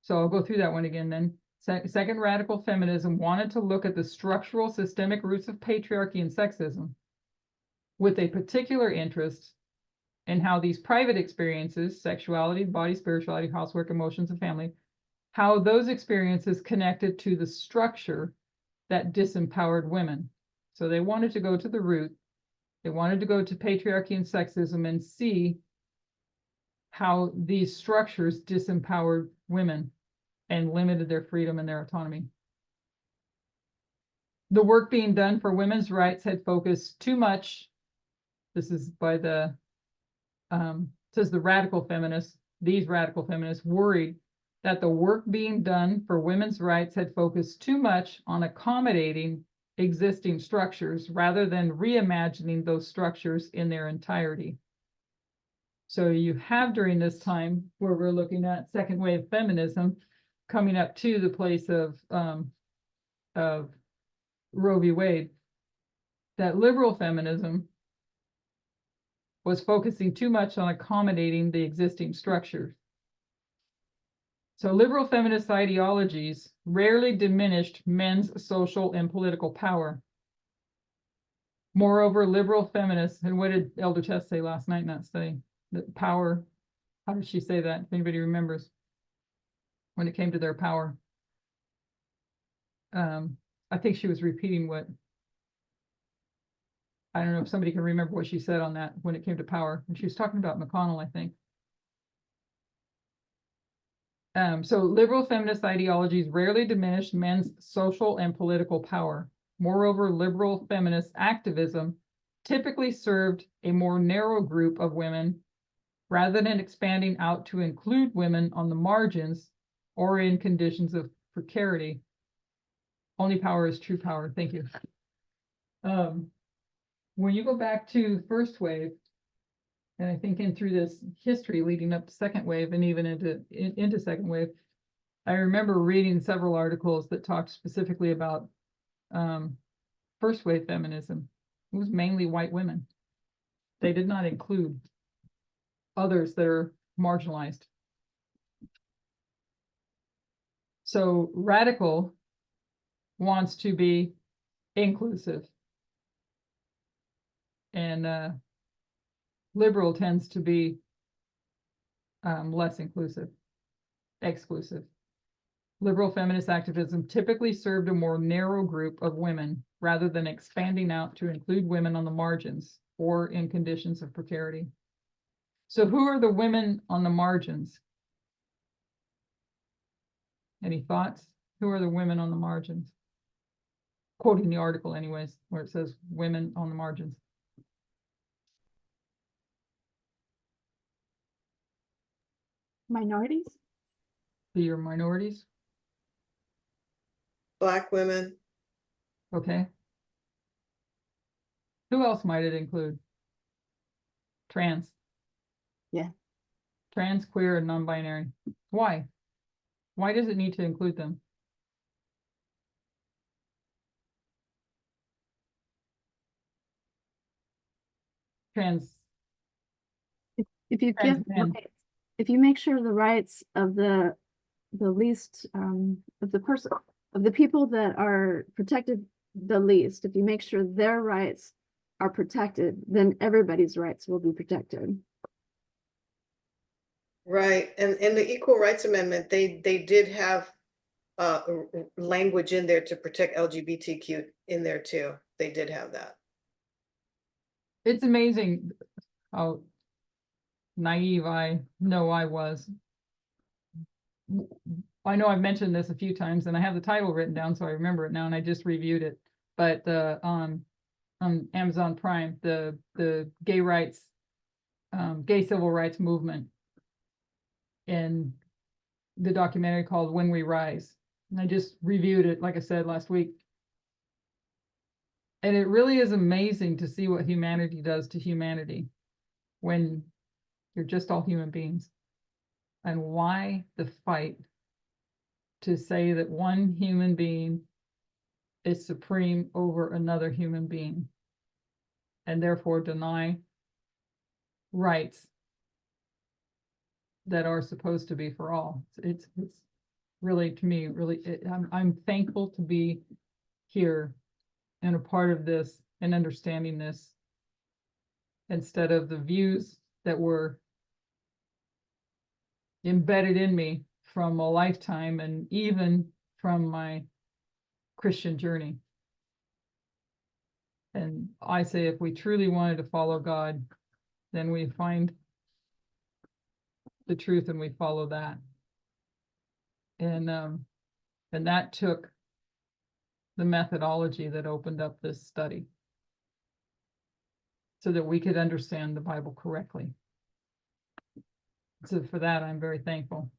[SPEAKER 1] So I'll go through that one again then. Second radical feminism wanted to look at the structural systemic roots of patriarchy and sexism, with a particular interest in how these private experiences, sexuality, body, spirituality, housework, emotions, and family, how those experiences connected to the structure that disempowered women. So they wanted to go to the root. They wanted to go to patriarchy and sexism and see how these structures disempowered women and limited their freedom and their autonomy. The work being done for women's rights had focused too much. This is by the, says the radical feminists, these radical feminists worried that the work being done for women's rights had focused too much on accommodating existing structures rather than reimagining those structures in their entirety. So you have during this time where we're looking at second wave feminism coming up to the place of Roe v. Wade, that liberal feminism was focusing too much on accommodating the existing structures. So liberal feminist ideologies rarely diminished men's social and political power. Moreover, liberal feminists, and what did Elder Chess say last night in that study? That power, how did she say that? If anybody remembers, when it came to their power. I think she was repeating what, I don't know if somebody can remember what she said on that when it came to power. And she was talking about McConnell, I think. So liberal feminist ideologies rarely diminished men's social and political power. Moreover, liberal feminist activism typically served a more narrow group of women rather than expanding out to include women on the margins or in conditions of precarity. Only power is true power. Thank you. When you go back to first wave, and I think in through this history leading up to second wave and even into second wave, I remember reading several articles that talked specifically about first wave feminism. It was mainly white women. They did not include others that are marginalized. So radical wants to be inclusive, and liberal tends to be less inclusive, exclusive. Liberal feminist activism typically served a more narrow group of women rather than expanding out to include women on the margins or in conditions of precarity. So who are the women on the margins? Any thoughts? Who are the women on the margins? Quoting the article anyways, where it says women on the margins.
[SPEAKER 2] Minorities?
[SPEAKER 1] Your minorities,
[SPEAKER 6] Black women,
[SPEAKER 1] okay. Who else might it include? Trans.
[SPEAKER 2] Yeah.
[SPEAKER 1] Trans, queer, and non-binary. Why? Why does it need to include them? Trans,
[SPEAKER 2] If you
[SPEAKER 1] trans
[SPEAKER 2] give,
[SPEAKER 1] men.
[SPEAKER 2] okay, if you make sure the rights of the least, of the person, of the people that are protected the least, if you make sure their rights are protected, then everybody's rights will be protected.
[SPEAKER 6] right? And in the Equal Rights Amendment, they did have language in there to protect LGBTQ in there too. They did have that.
[SPEAKER 1] It's amazing how naive I know I was. I know I've mentioned this a few times and I have the title written down, so I remember it now, and I just reviewed it. But on Amazon Prime, the gay rights, gay civil rights movement, in the documentary called When We Rise. And I just reviewed it, like I said, last week. And it really is amazing to see what humanity does to humanity when you're just all human beings. And why the fight to say that one human being is supreme over another human being, and therefore deny rights that are supposed to be for all. It's really, to me, really, I'm thankful to be here and a part of this and understanding this, instead of the views that were embedded in me from a lifetime and even from my Christian journey. And I say, if we truly wanted to follow God, then we find the truth and we follow that. And that took the methodology that opened up this study so that we could understand the Bible correctly. So for that, I'm very thankful.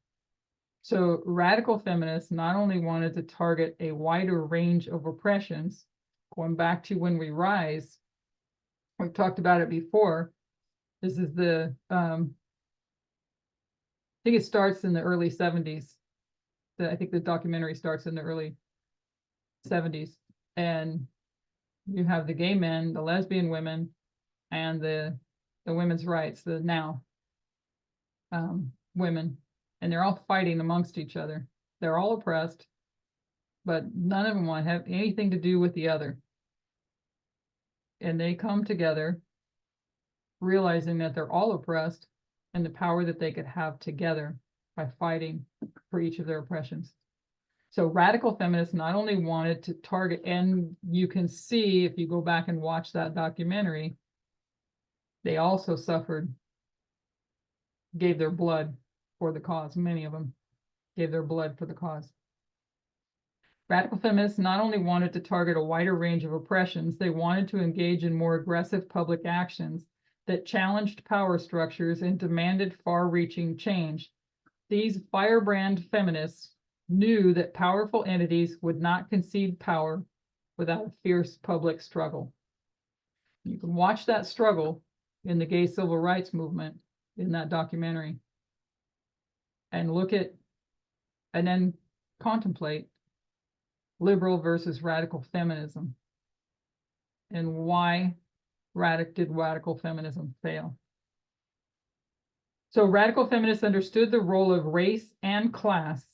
[SPEAKER 1] So radical feminists not only wanted to target a wider range of oppressions, going back to When We Rise, we've talked about it before. This is the, I think it starts in the early 70s. I think the documentary starts in the early 70s. And you have the gay men, the lesbian women, and the women's rights, the now women. And they're all fighting amongst each other. They're all oppressed, but none of them want to have anything to do with the other. And they come together, realizing that they're all oppressed and the power that they could have together by fighting for each of their oppressions. So radical feminists not only wanted to target, and you can see if you go back and watch that documentary, they also suffered, gave their blood for the cause. Many of them gave their blood for the cause. Radical feminists not only wanted to target a wider range of oppressions, they wanted to engage in more aggressive public actions that challenged power structures and demanded far-reaching change. These firebrand feminists knew that powerful entities would not concede power without a fierce public struggle. You can watch that struggle in the gay civil rights movement in that documentary and look at, and then contemplate liberal versus radical feminism and why did radical feminism fail. So radical feminists understood the role of race and class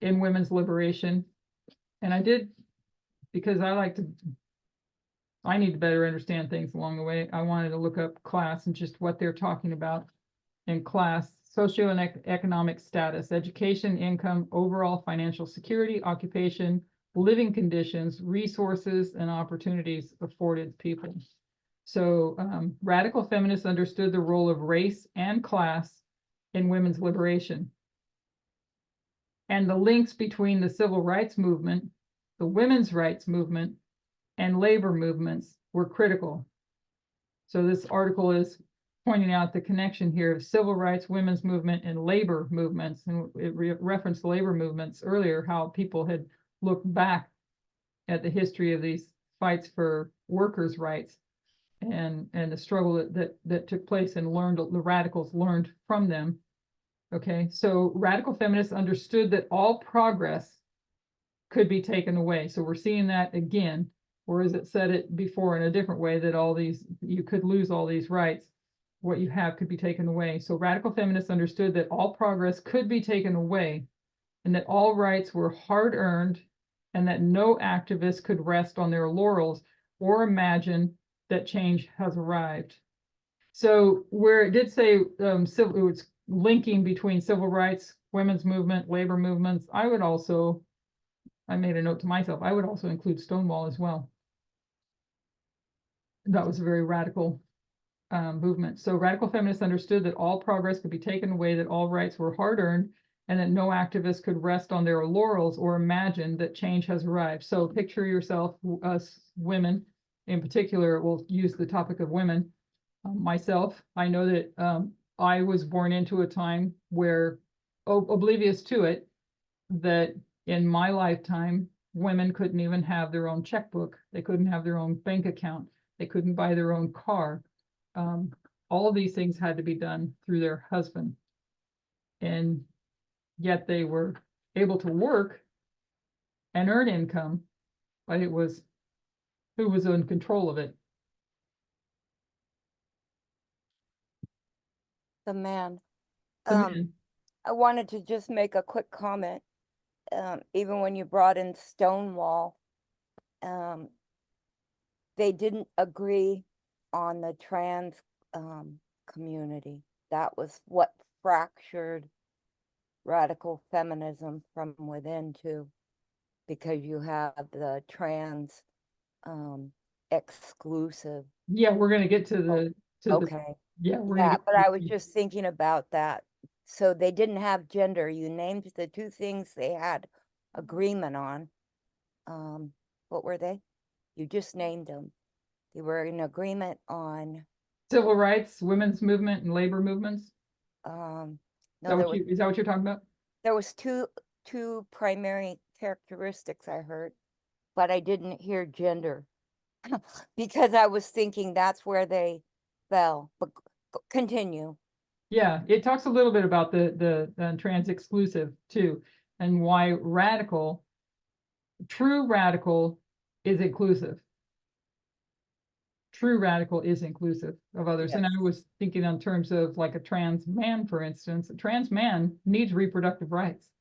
[SPEAKER 1] in women's liberation. And I did, because I need to better understand things along the way. I wanted to look up class and just what they're talking about in class: socioeconomic status, education, income, overall financial security, occupation, living conditions, resources, and opportunities afforded people. So radical feminists understood the role of race and class in women's liberation. And the links between the civil rights movement, the women's rights movement, and labor movements were critical. So this article is pointing out the connection here of civil rights, women's movement, and labor movements. And it referenced labor movements earlier, how people had looked back at the history of these fights for workers' rights and the struggle that took place, and the radicals learned from them. Okay, so radical feminists understood that all progress could be taken away. So we're seeing that again, whereas it said it before in a different way, that you could lose all these rights. What you have could be taken away. So radical feminists understood that all progress could be taken away, and that all rights were hard-earned, and that no activist could rest on their laurels or imagine that change has arrived. So where it did say it's linking between civil rights, women's movement, labor movements, I made a note to myself, I would also include Stonewall as well. That was a very radical movement. So radical feminists understood that all progress could be taken away, that all rights were hard-earned, and that no activist could rest on their laurels or imagine that change has arrived. So picture yourself, us women in particular, we'll use the topic of women. Myself, I know that I was born into a time where, oblivious to it, that in my lifetime, women couldn't even have their own checkbook. They couldn't have their own bank account. They couldn't buy their own car. All of these things had to be done through their husband. And yet they were able to work and earn income, but it was who was in control of it.
[SPEAKER 3] The man.
[SPEAKER 1] The men.
[SPEAKER 3] I wanted to just make a quick comment. Even when you brought in Stonewall, they didn't agree on the trans community. That was what fractured radical feminism from within too, because you have the trans exclusive.
[SPEAKER 1] Yeah, we're gonna get to the
[SPEAKER 3] Okay.
[SPEAKER 1] yeah, we're gonna
[SPEAKER 3] Yeah,
[SPEAKER 1] get
[SPEAKER 3] but
[SPEAKER 1] to
[SPEAKER 3] I
[SPEAKER 1] the-
[SPEAKER 3] was just thinking about that. So they didn't have gender. You named the two things they had agreement on. What were they? You just named them. They were in agreement on,
[SPEAKER 1] civil rights, women's movement, and labor movements.
[SPEAKER 3] no,
[SPEAKER 1] Is that what you're talking about?
[SPEAKER 3] there was two primary characteristics I heard, but I didn't hear gender because I was thinking that's where they fell. But continue.
[SPEAKER 1] Yeah, it talks a little bit about the trans exclusive too, and why true radical is inclusive. True radical is inclusive of others. And I
[SPEAKER 3] Yes.
[SPEAKER 1] was thinking in terms of like a trans man, for instance. A trans man needs reproductive rights,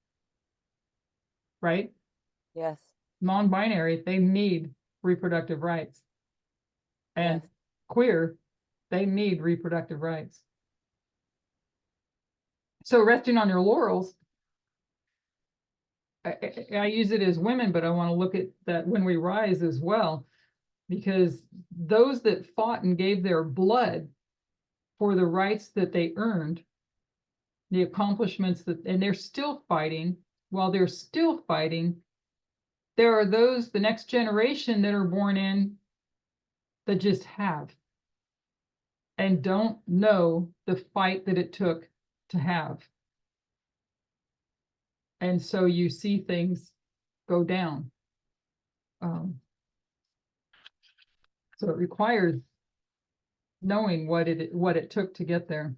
[SPEAKER 1] right?
[SPEAKER 3] Yes.
[SPEAKER 1] Non-binary, they need reproductive rights. And
[SPEAKER 3] Yes.
[SPEAKER 1] queer, they need reproductive rights. So resting on your laurels, I use it as women, but I want to look at that when we rise as well, because those that fought and gave their blood for the rights that they earned, the accomplishments that, and they're still fighting, while they're still fighting, there are those, the next generation that are born in that just have and don't know the fight that it took to have. And so you see things go down. So it requires knowing what it took to get there.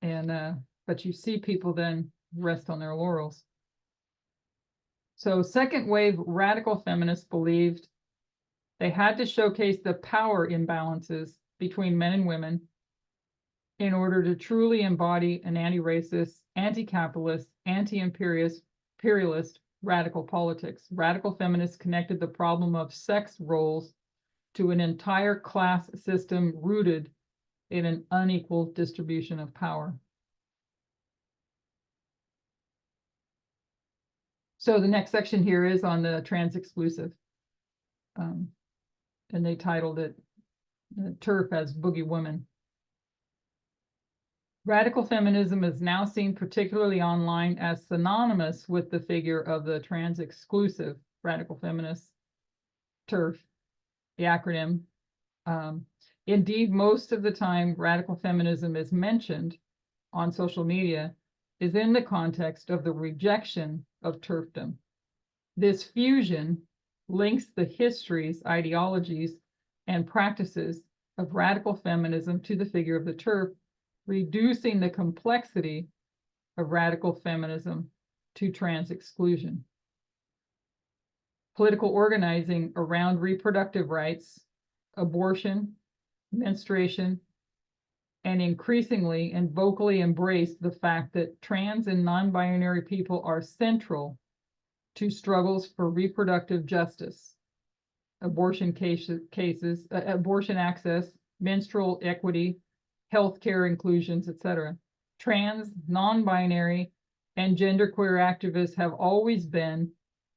[SPEAKER 1] And but you see people then rest on their laurels. So second wave radical feminists believed they had to showcase the power imbalances between men and women in order to truly embody an anti-racist, anti-capitalist, anti-imperialist radical politics. Radical feminists connected the problem of sex roles to an entire class system rooted in an unequal distribution of power. So the next section here is on the trans exclusive. And they titled it TERF as Boogie Woman. Radical feminism is now seen particularly online as synonymous with the figure of the trans exclusive radical feminist, TERF, the acronym. Indeed, most of the time radical feminism is mentioned on social media is in the context of the rejection of TERFdom. This fusion links the histories, ideologies, and practices of radical feminism to the figure of the TERF, reducing the complexity of radical feminism to trans exclusion. Political organizing around reproductive rights, abortion, menstruation, and increasingly and vocally embraced the fact that trans and non-binary people are central to struggles for reproductive justice, abortion cases, abortion access, menstrual equity, healthcare inclusions, etc. Trans, non-binary, and genderqueer activists have always been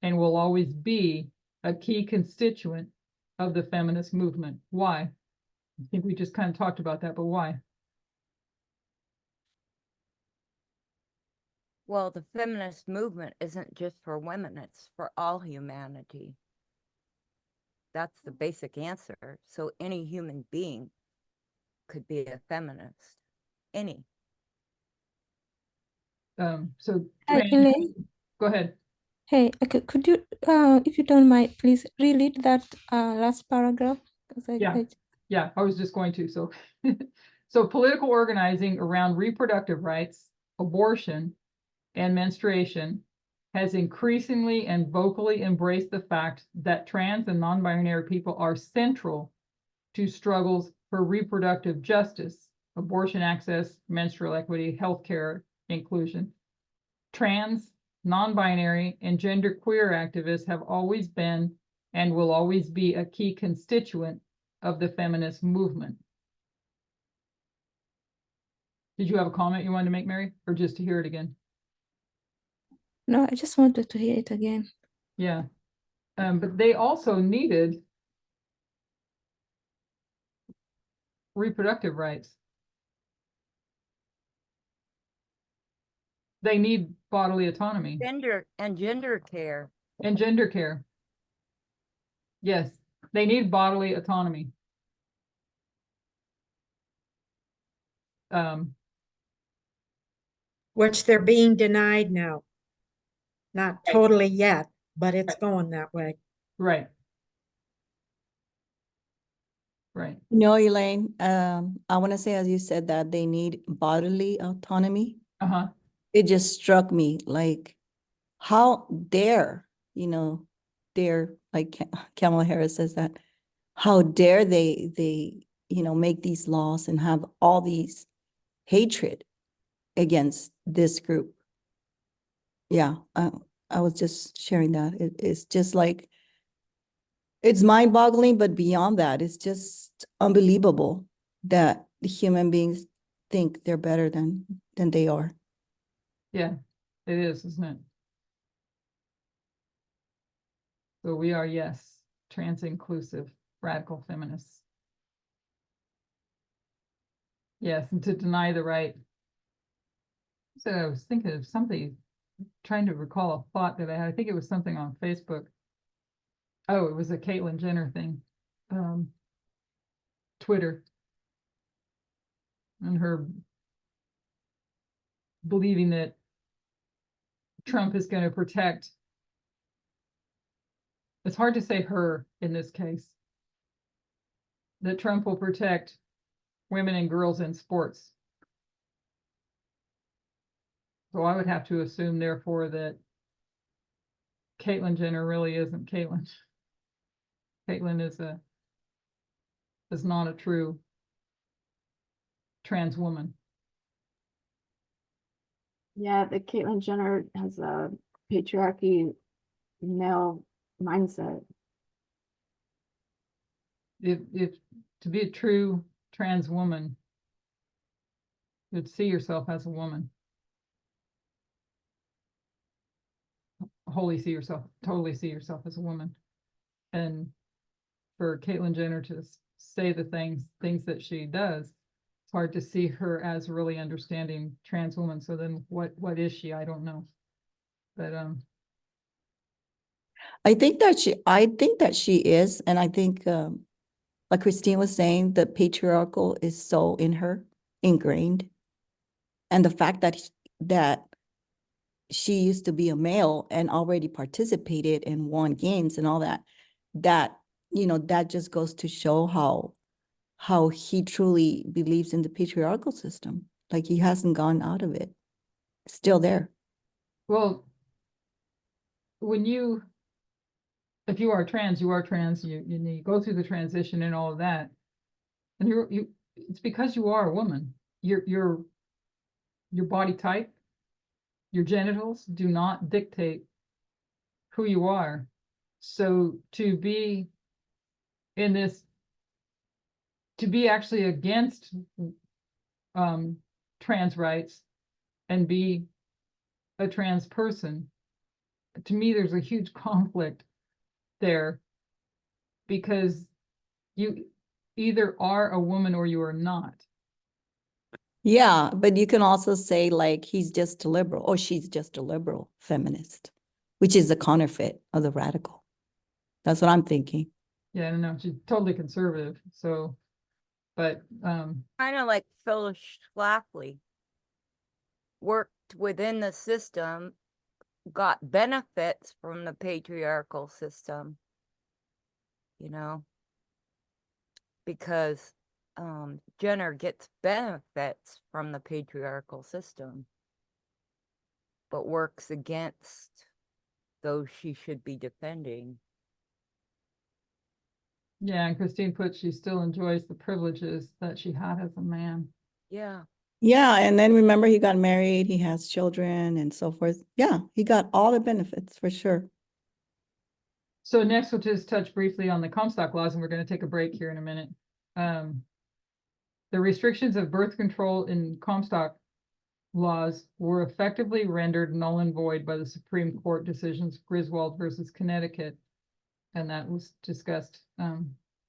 [SPEAKER 1] and will always be a key constituent of the feminist movement. Why? I think we just kind of talked about that, but why?
[SPEAKER 3] Well, the feminist movement isn't just for women, it's for all humanity. That's the basic answer. So any human being could be a feminist. Any.
[SPEAKER 1] So
[SPEAKER 8] Hi,
[SPEAKER 1] Randy,
[SPEAKER 8] Elaine.
[SPEAKER 1] go ahead.
[SPEAKER 8] Hey, okay, could you, if you don't mind, please reread that last paragraph? 'Cause
[SPEAKER 1] Yeah, I was just going to. So, so political organizing around reproductive rights, abortion, and menstruation, has increasingly and vocally embraced the fact that trans and non-binary people are central to struggles for reproductive justice, abortion access, menstrual equity, healthcare inclusion. Trans, non-binary, and genderqueer activists have always been and will always be a key constituent of the feminist movement. Did you have a comment you wanted to make, Mary, or just to hear it again?
[SPEAKER 8] No, I just wanted to hear it again.
[SPEAKER 1] Yeah. But they also needed reproductive rights. They need bodily autonomy
[SPEAKER 3] Gender and gender care.
[SPEAKER 1] and gender care. Yes, they need bodily autonomy.
[SPEAKER 5] Which they're being denied now. Not totally yet, but it's going that way.
[SPEAKER 1] Right. Right.
[SPEAKER 7] No, Elaine, I want to say, as you said, that they need bodily autonomy.
[SPEAKER 1] Uh-huh.
[SPEAKER 7] It just struck me like, how dare, dare, like Kamala Harris says that, how dare they, make these laws and have all these hatred against this group. Yeah, I was just sharing that. It's just like, it's mind-boggling, but beyond that, it's just unbelievable that the human beings think they're better than they are.
[SPEAKER 1] Yeah, it is, isn't it? So we are, yes, trans-inclusive radical feminists. Yes, and to deny the right. So I was thinking of something, trying to recall a thought that I had. I think it was something on Facebook. Oh, it was a Caitlyn Jenner thing. Twitter. And her believing that Trump is going to protect. It's hard to say her in this case. That Trump will protect women and girls in sports. So I would have to assume, therefore, that Caitlyn Jenner really isn't Caitlyn. Caitlyn is not a true trans woman.
[SPEAKER 2] Yeah, the Caitlyn Jenner has a patriarchy male mindset.
[SPEAKER 1] If to be a true trans woman, you'd see yourself as a woman. Totally see yourself as a woman. And for Caitlyn Jenner to say the things that she does, it's hard to see her as a really understanding trans woman. So then what is she? I don't know. But
[SPEAKER 7] I think that she is, and I think, like Christine was saying, the patriarchal is so in her, ingrained. And the fact that she used to be a male and already participated and won games and all that, that just goes to show how he truly believes in the patriarchal system. Like, he hasn't gone out of it. It's still there.
[SPEAKER 1] well, if you are trans, you go through the transition and all of that. And it's because you are a woman. Your body type, your genitals do not dictate who you are. So to be in this, to be actually against trans rights and be a trans person, to me, there's a huge conflict there, because you either are a woman or you are not.
[SPEAKER 7] Yeah, but you can also say, like, he's just a liberal or she's just a liberal feminist, which is the counterfeit of the radical. That's what I'm thinking.
[SPEAKER 1] Yeah, I don't know. She's totally conservative. So, but
[SPEAKER 3] Kind of like Phyllis Schlafly worked within the system, got benefits from the patriarchal system, because Jenner gets benefits from the patriarchal system, but works against those she should be defending.
[SPEAKER 1] Yeah, and Christine put she still enjoys the privileges that she had as a man.
[SPEAKER 3] Yeah.
[SPEAKER 7] Yeah, and then remember he got married, he has children and so forth. Yeah, he got all the benefits for sure.
[SPEAKER 1] So next we'll just touch briefly on the Comstock laws, and we're going to take a break here in a minute. The restrictions of birth control in Comstock laws were effectively rendered null and void by the Supreme Court decisions Griswold versus Connecticut. And that was discussed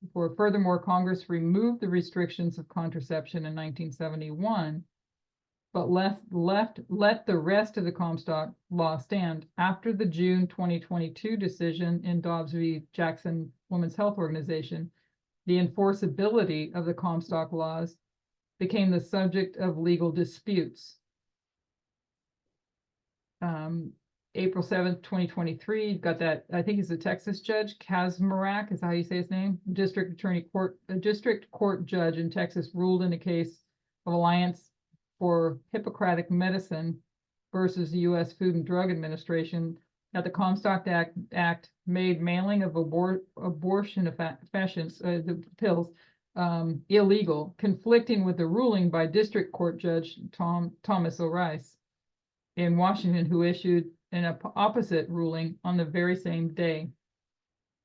[SPEAKER 1] before. Furthermore, Congress removed the restrictions of contraception in 1971, but let the rest of the Comstock law stand. After the June 2022 decision in Dobbs v. Jackson Women's Health Organization, the enforceability of the Comstock laws became the subject of legal disputes. April 7th, 2023, you've got that, I think he's a Texas judge, Kazmarak is how you say his name, a district court judge in Texas ruled in a case of Alliance for Hippocratic Medicine versus the U.S. Food and Drug Administration that the Comstock Act made mailing of abortion the pills illegal, conflicting with the ruling by District Court Judge Thomas O'Rice in Washington, who issued an opposite ruling on the very same day.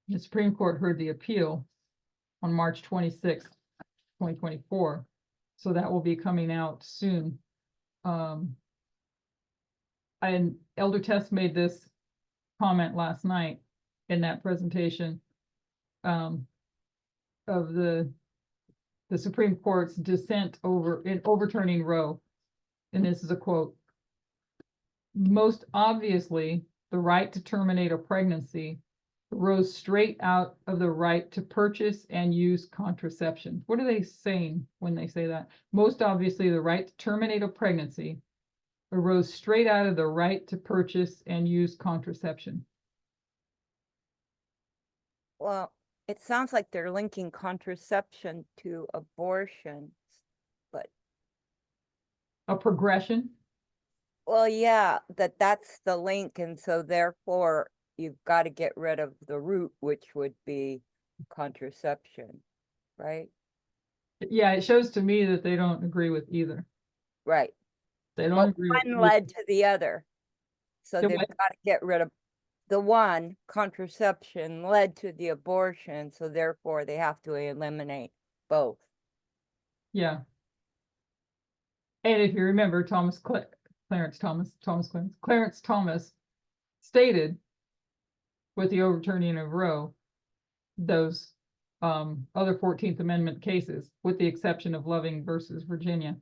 [SPEAKER 1] The Supreme Court heard the appeal on March 26, 2024. So that will be coming out soon. And Elder Tess made this comment last night in that presentation of the Supreme Court's dissent in overturning Roe. And this is a quote. Most obviously, the right to terminate a pregnancy arose straight out of the right to purchase and use contraception. What are they saying when they say that? Most obviously, the right to terminate a pregnancy arose straight out of the right to purchase and use contraception.
[SPEAKER 3] Well, it sounds like they're linking contraception to abortion, but
[SPEAKER 1] A progression.
[SPEAKER 3] well, yeah, that's the link, and so therefore you've got to get rid of the root, which would be contraception, right?
[SPEAKER 1] Yeah, it shows to me that they don't agree with either.
[SPEAKER 3] Right.
[SPEAKER 1] They don't
[SPEAKER 3] But
[SPEAKER 1] agree
[SPEAKER 3] one
[SPEAKER 1] with
[SPEAKER 3] led to the other. So
[SPEAKER 1] Yeah,
[SPEAKER 3] they've
[SPEAKER 1] what?
[SPEAKER 3] got to get rid of the one, contraception led to the abortion, so therefore they have to eliminate both.
[SPEAKER 1] Yeah. And if you remember, Clarence Thomas stated with the overturning of Roe, those other 14th Amendment cases, with the exception of Loving versus Virginia.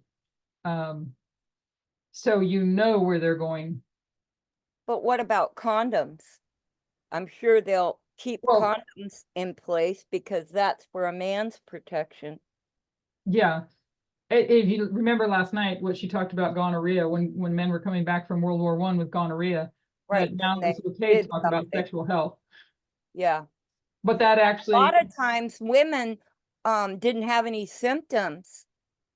[SPEAKER 1] So you know where they're going.
[SPEAKER 3] But what about condoms? I'm sure they'll keep
[SPEAKER 1] Well,
[SPEAKER 3] condoms in place because that's for a man's protection.
[SPEAKER 1] yeah. If you remember last night, what she talked about gonorrhea, when men were coming back from World War I with gonorrhea,
[SPEAKER 3] Right.
[SPEAKER 1] that now
[SPEAKER 3] then
[SPEAKER 1] it's
[SPEAKER 3] they
[SPEAKER 1] okay to
[SPEAKER 3] did
[SPEAKER 1] talk about
[SPEAKER 3] something.
[SPEAKER 1] sexual health.
[SPEAKER 3] Yeah.
[SPEAKER 1] But that
[SPEAKER 3] A
[SPEAKER 1] actually,
[SPEAKER 3] lot of times women didn't have any symptoms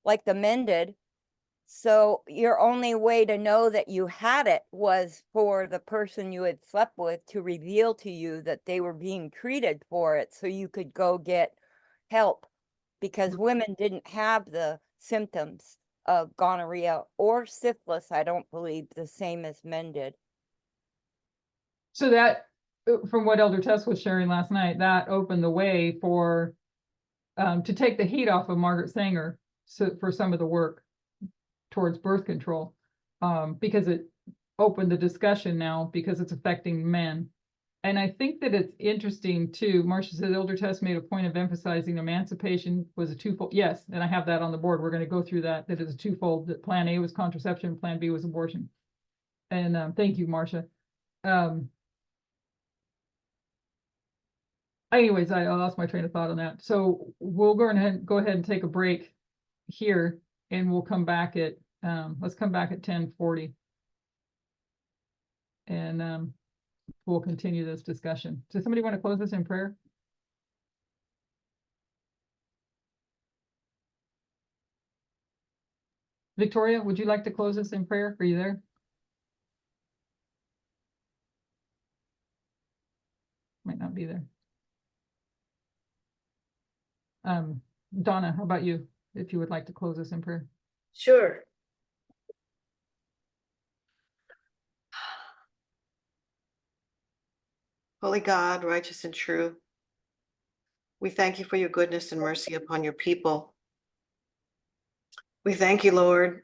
[SPEAKER 3] like the men did. So your only way to know that you had it was for the person you had slept with to reveal to you that they were being treated for it so you could go get help, because women didn't have the symptoms of gonorrhea or syphilis, I don't believe, the same as men did.
[SPEAKER 1] so that from what Elder Tess was sharing last night, that opened the way for to take the heat off of Margaret Sanger for some of the work towards birth control, because it opened the discussion now because it's affecting men. And I think that it's interesting too. Marcia said Elder Tess made a point of emphasizing emancipation was a twofold. Yes, and I have that on the board. We're going to go through that. That is a twofold. That Plan A was contraception, Plan B was abortion. And thank you, Marcia. Anyways, I lost my train of thought on that. So we'll go ahead and take a break here, and we'll come back at let's come back at 10:40, and we'll continue this discussion. Does somebody want to close this in prayer? Victoria, would you like to close this in prayer? Are you there? be there. Donna, how about you? If you would like to close us in prayer.
[SPEAKER 6] Sure. Holy God, righteous and true, we thank you for your goodness and mercy upon your people. We thank you, Lord,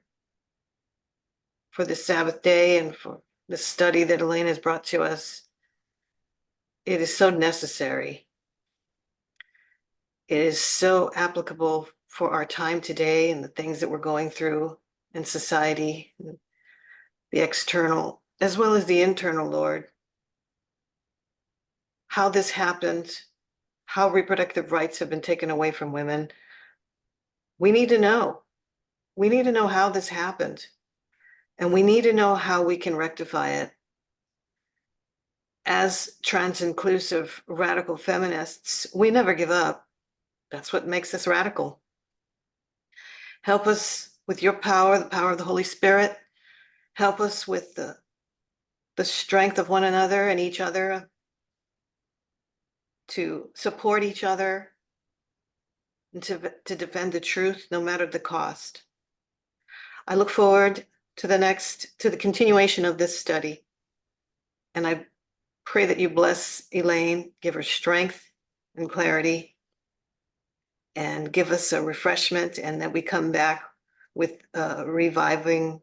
[SPEAKER 6] for this Sabbath day and for the study that Elaine has brought to us. It is so necessary. It is so applicable for our time today and the things that we're going through in society, the external as well as the internal, Lord. How this happened, how reproductive rights have been taken away from women. We need to know. We need to know how this happened. And we need to know how we can rectify it. As trans-inclusive radical feminists, we never give up. That's what makes us radical. Help us with your power, the power of the Holy Spirit. Help us with the strength of one another and each other to support each other and to defend the truth no matter the cost. I look forward to the continuation of this study. And I pray that you bless Elaine, give her strength and clarity, and give us a refreshment, and that we come back with a reviving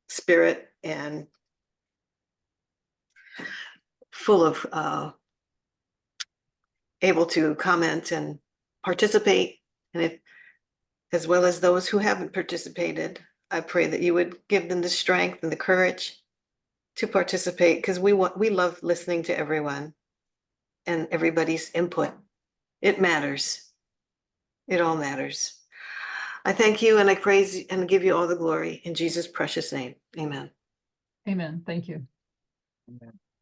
[SPEAKER 6] spirit and full of able to comment and participate. And if, as well as those who haven't participated, I pray that you would give them the strength and the courage to participate, because we love listening to everyone and everybody's input. It matters. It all matters. I thank you and I praise and give you all the glory in Jesus' precious name. Amen.
[SPEAKER 1] Amen. Thank you.
[SPEAKER 4] Amen.